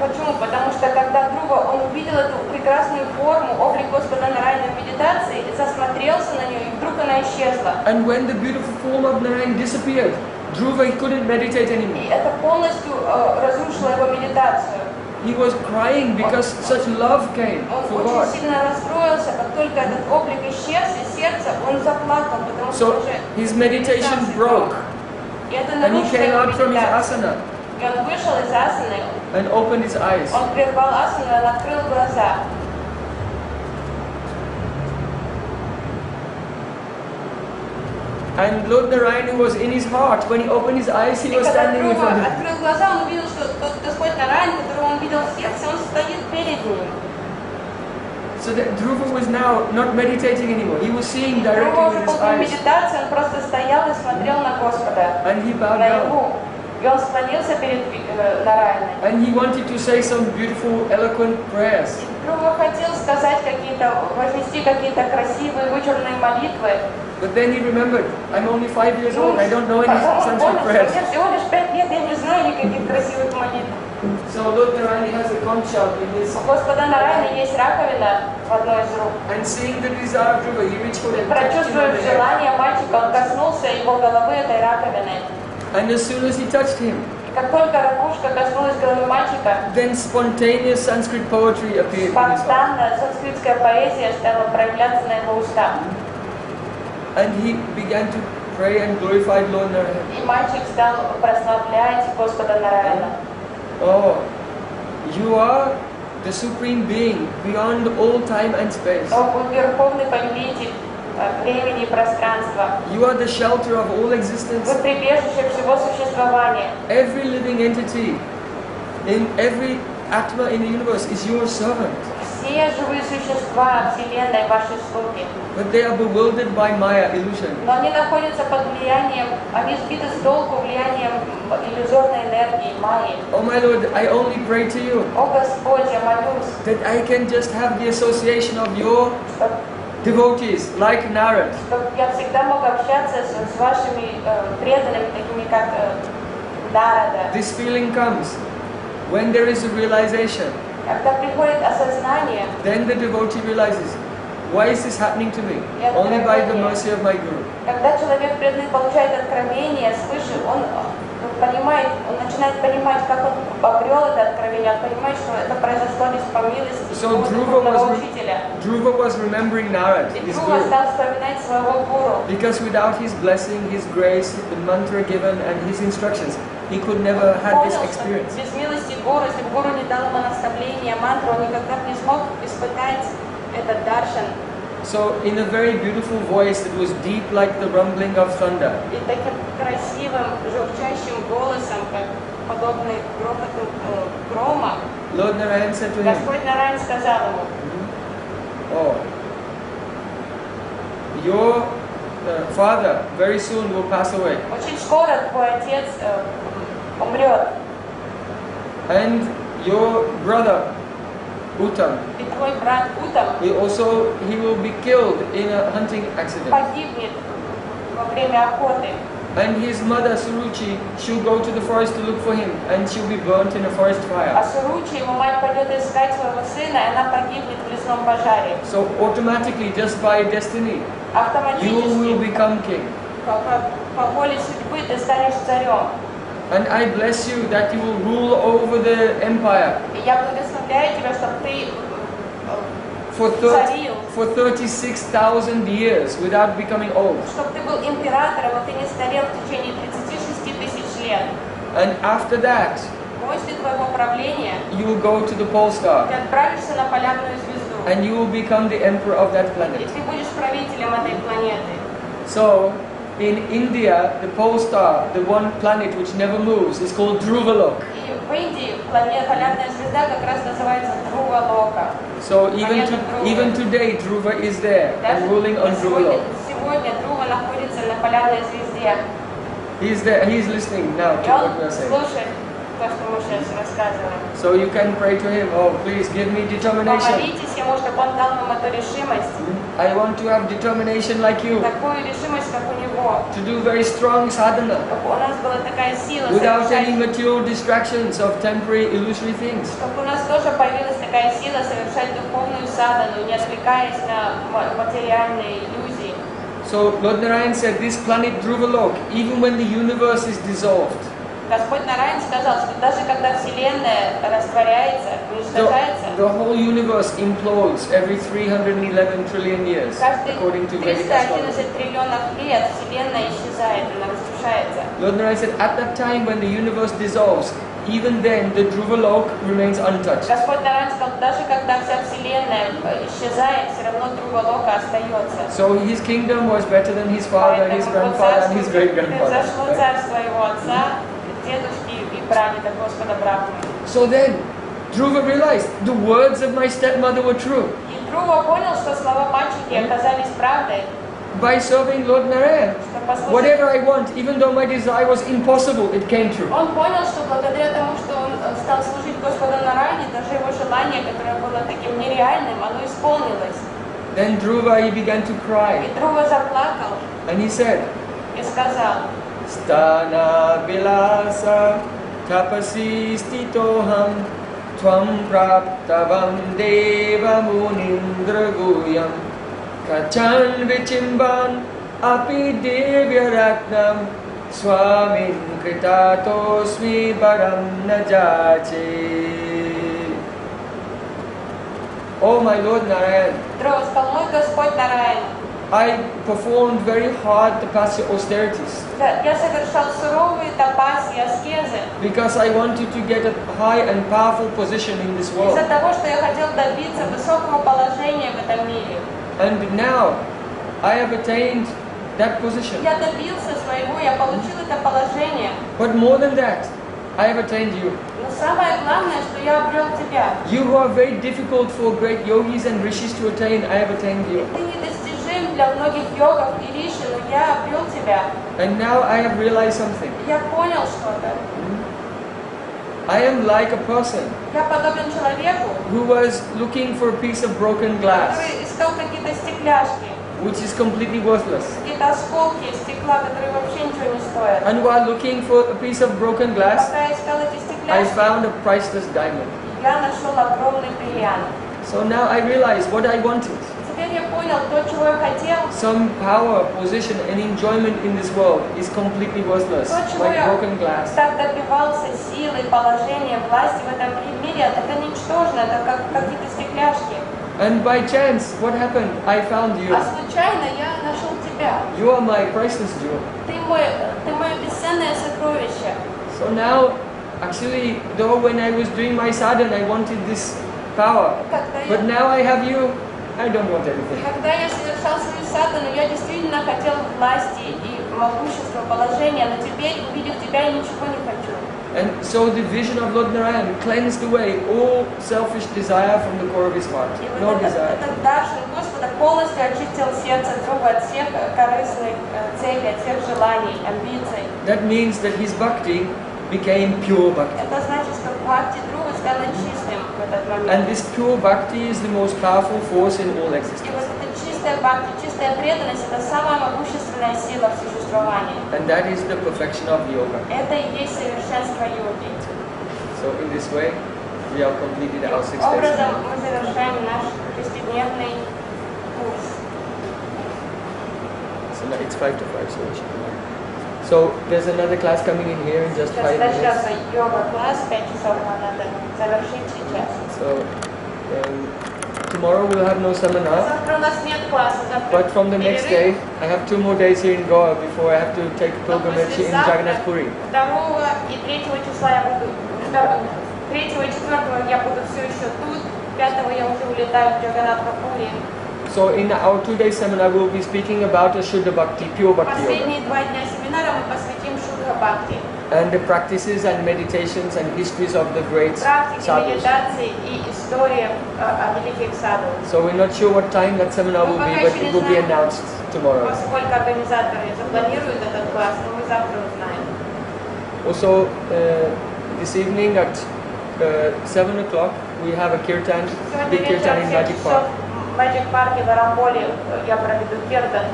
Почему? Потому что когда Друва, он увидел эту прекрасную форму, облик Господа Нараяна в медитации, засмотрелся на нее, и вдруг она исчезла. And when the beautiful form of Narayan disappeared, Dhruva he couldn't meditate И anymore. это полностью разрушило его медитацию. He was crying because such love came Он for God. очень сильно расстроился, как только этот облик исчез из сердца, он заплакал, потому что So уже his meditation broke, и это and he нарушило came его out from his медитацию. asana И он вышел из асаны, and opened his eyes. он прервал асану, и он открыл глаза. And Lord Narayana was in his heart. When he opened his eyes, he И was когда standing in Друва front of him. открыл глаза, он увидел, что тот Господь Нараян, которого он видел в сердце, он стоит перед ним. So that Dhruva was now not meditating anymore. He was seeing Друва directly уже with his после eyes. медитации, он просто стоял и смотрел на Господа, And he bowed down. наяву. И он склонился перед Нараяной. And he wanted to say some beautiful, eloquent prayers. Друва хотел сказать какие-то, вознести какие-то красивые, вычурные молитвы. But then he remembered, I'm only 5 years old, I don't know any Потом он Sanskrit понял, что prayers. мне всего лишь 5 лет, я не знаю никаких красивых молитв. So Lord Narayana has a conch shell in his, У Господа Нараяны есть раковина в одной из рук. and seeing the desire of Dhruva, he reached for it and touched him on Прочувствуя the head. желание мальчика, он коснулся его головы этой раковины. And as soon as he touched him, И как только ракушка коснулась головы мальчика, then spontaneous Sanskrit poetry appeared in his heart. спонтанно санскритская поэзия стала проявляться на его устах. And he began to pray and glorify Lord Narayana. И мальчик стал прославлять Господа Нараяна. Oh, you are the supreme being beyond all time and space. Он верховный повелитель времени и пространства. You are the shelter of all existence. Вы прибежище всего существования. Every living entity in every atma in the universe is your servant. Все живые существа Вселенной ваши слуги. But they are bewildered by Maya illusion. Но они находятся под влиянием, они сбиты с толку влиянием иллюзорной энергии Майи. Oh my Lord, I only pray to you О Господь, я молюсь, that I can just have the association of your devotees, like Narad. чтобы я всегда мог общаться с вашими преданными, такими как Нарада. This feeling comes when there is a realization. Когда приходит осознание, Then the devotee realizes, why is this happening to me? Only by the mercy of my Guru. когда человек преданный получает откровение свыше, он понимает, он начинает понимать, как он обрел это откровение, он понимает, что это произошло лишь по милости So духовного учителя. Dhruva was remembering Narad, И his Друва Guru, стал вспоминать своего гуру. because without his blessing, his grace, the mantra given and his instructions, he could never have this Понял, что experience. без милости гуру, если бы гуру не дал ему наставления, мантру, он никогда бы не смог испытать этот даршан. So in a very beautiful voice that was deep like the rumbling of thunder, И таким красивым, журчащим голосом, как подобный грохоту грома, Lord Narayan said to him, Господь Нараян сказал ему: oh, your father very soon will pass away, очень скоро твой отец умрет, and your brother Uttam, и твой брат Утам he will be killed in a hunting accident. погибнет во время охоты. And his mother Suruchi, she'll go to the forest to look for him, and she'll be burnt in a forest А fire. Суручи, его мать пойдет искать своего сына, и она погибнет в лесном пожаре. So automatically, just by destiny, you will Автоматически, become king. по воле судьбы, ты станешь царем. And I bless you that you will rule over the empire И я благословляю тебя, чтобы ты for царил, 36,000 years without becoming old. чтобы ты был императором, и ты не старел в течение 36 тысяч лет. And after that, После твоего правления you will go to the pole ты star, отправишься на полярную звезду, and you will become the emperor of that и planet. ты будешь правителем этой планеты. So, in India, the pole star, the one planet which never moves, is called Dhruvalok. И в Индии полярная звезда как раз называется Друва-Лока. So even today, Dhruva is there and ruling on Dhruvalok. Сегодня Друва находится на полярной звезде. He's there, he's listening now И to what он we are saying. слушает то, что мы сейчас рассказываем. So you can pray to him, oh, please give me determination. Помолитесь ему, чтобы он дал вам эту решимость. I want to have determination like you, Такую решимость, как у него. to do very strong sadhana, Чтобы у нас была такая сила without any совершать. material distractions of temporary illusory things. Чтобы у нас тоже появилась такая сила совершать духовную садану, не отвлекаясь на материальные иллюзии. So Lord Narayan said, this planet Dhruvalok, even when the universe is dissolved, Господь Нараян сказал, что даже когда Вселенная растворяется, уничтожается, the whole universe implodes every 311 trillion years, каждые according to Vedic astrology. 311 триллионов лет Вселенная исчезает, она разрушается. Lord Narayan said, at that time when the universe dissolves, even then the Dhruvalok remains untouched. Господь Нараян сказал, даже когда вся Вселенная исчезает, все равно Друва-Лока остается. So his kingdom was better than his father, his grandfather, and his great-grandfather. Произошло царство его отца, дедушки и прадеда Господа Брахмы. So then, Dhruva realized the words of my stepmother were true. И Друва понял, что слова мальчики оказались правдой, By serving Lord Narayan, что послушать. whatever I want, even though my desire was impossible, it came true. Он понял, что благодаря тому, что он стал служить Господу Нараяне, даже его желание, которое было таким нереальным, оно исполнилось. Then Dhruva, he began to cry, И Друва заплакал and he said, и сказал: Stana bilasa tapasi stitoham tvam praptavam deva munindraguyam kachan vichimban api devyaratnam swamin kritatosmi param najache. Oh my Lord Narayan, Друва сказал: мой Господь Нараян, I performed very hard tapasya austerities я совершал суровые тапаси, аскезы because I wanted to get a high and powerful position in this world. из-за того, что я хотел добиться высокого положения в этом мире. And now I have attained that position. Я добился своего, я получил это положение. But more than that, I have attained you. Но самое главное, что я обрел тебя. You who are very difficult for great yogis and rishis to attain, I have attained you. Ты недостижим для многих йогов и риши, но я обрел тебя. And now I have realized something. Я понял что-то. I am like a person Я подобен человеку, who was looking for a piece of broken glass, который искал какие-то стекляшки, which is completely worthless. какие-то осколки стекла, которые вообще ничего не стоят. And while looking for a piece of broken glass, Пока я искал эти I стекляшки, found a priceless diamond. я нашел огромный бриллиант. So now I realize what I wanted. Теперь я понял то, чего я хотел. Some power, position and enjoyment in this world is completely worthless, То, чего like я broken glass. так добивался силы, положения, власти в этом мире, это ничтожно, это как какие-то стекляшки. And by chance, what happened? I found you. А случайно я нашел тебя. You are my priceless jewel. Ты мое бесценное сокровище. So now, actually, though when I was doing my sadhana, I wanted this power. But now I have you, I don't want anything. Когда я совершал свою садану, я действительно хотел власти и могущества, положения, но теперь, увидев тебя, я ничего не хочу. And so the vision of Lord Narayan cleansed away all selfish desire from the core of his heart. И No вот desire. этот даршин Господа полностью очистил сердце друга от всех корыстных целей, от всех желаний, амбиций. That means that his bhakti became pure bhakti. Это значит, что бхакти друга стало чистым в этот момент. And this pure bhakti is the most powerful force in all И existence. вот это чистое чистая бхакти, чистая преданность – это самая могущественная сила в существовании. And that is the perfection of yoga. Это и есть совершенство йоги. So in this way, we have completed our 6 days. Образом мы завершаем наш шестидневный курс. So now it's 5 to 5, so we should be done. So there's another class coming in here in just 5 Сейчас minutes. начнется йога-класс, 5 часов нам надо завершить сейчас. So tomorrow we'll have no seminar. Завтра у нас нет класса, завтра But from the next day, I have 2 more days here in Goa before I have to take pilgrimage in Jagannath Puri. 2 и 3 числа я буду, 3 и 4 я буду все еще тут, 5 я уже улетаю в Джаганнатхапури. So in our 2-day seminar, we'll be speaking about the Shuddha Bhakti, pure Bhakti Yoga, Последние 2 дня семинара мы посвятим Шудха Бхакти. and the practices and meditations and histories of the great Практики, sadhus. медитации и история о великих саду. So we're not sure what time that seminar will be, but it will be announced tomorrow. Поскольку организаторы запланируют этот класс, но мы завтра узнаем. Also, this evening at 7 o'clock, we have a kirtan, Сегодня big kirtan вечером in в 7 Magic часов Park. в Magic Парке в Арамполе я проведу киртан,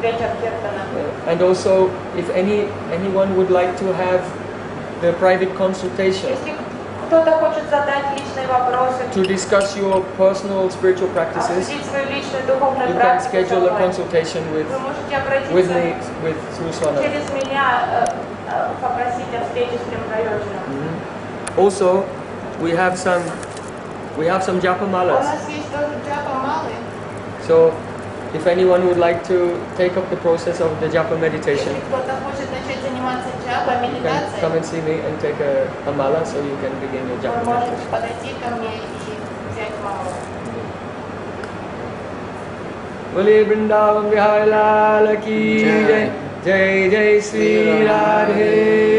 вечер киртана. And also, if anyone would like to have the private consultation Если кто-то хочет задать личные вопросы, to discuss your personal spiritual practices, обсудить свою личную духовную you can практику со schedule a мной, consultation вы можете with me, обратиться with Suswana. через меня, попросить о встрече с Прем-Прайоджаном. Also, we have some japa У malas. нас есть тоже джапа малы. So, if anyone would like to take up the process of the japa meditation, Если кто-то хочет начать заниматься джапа, you can come медитацией, and see me and take a mala so you can begin your вы japa можете meditation. подойти ко мне и взять малу. Bole Vrindavan Vihari Lal ki jai, jai jai Sri Radhe.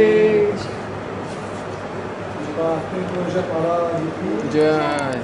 Jai.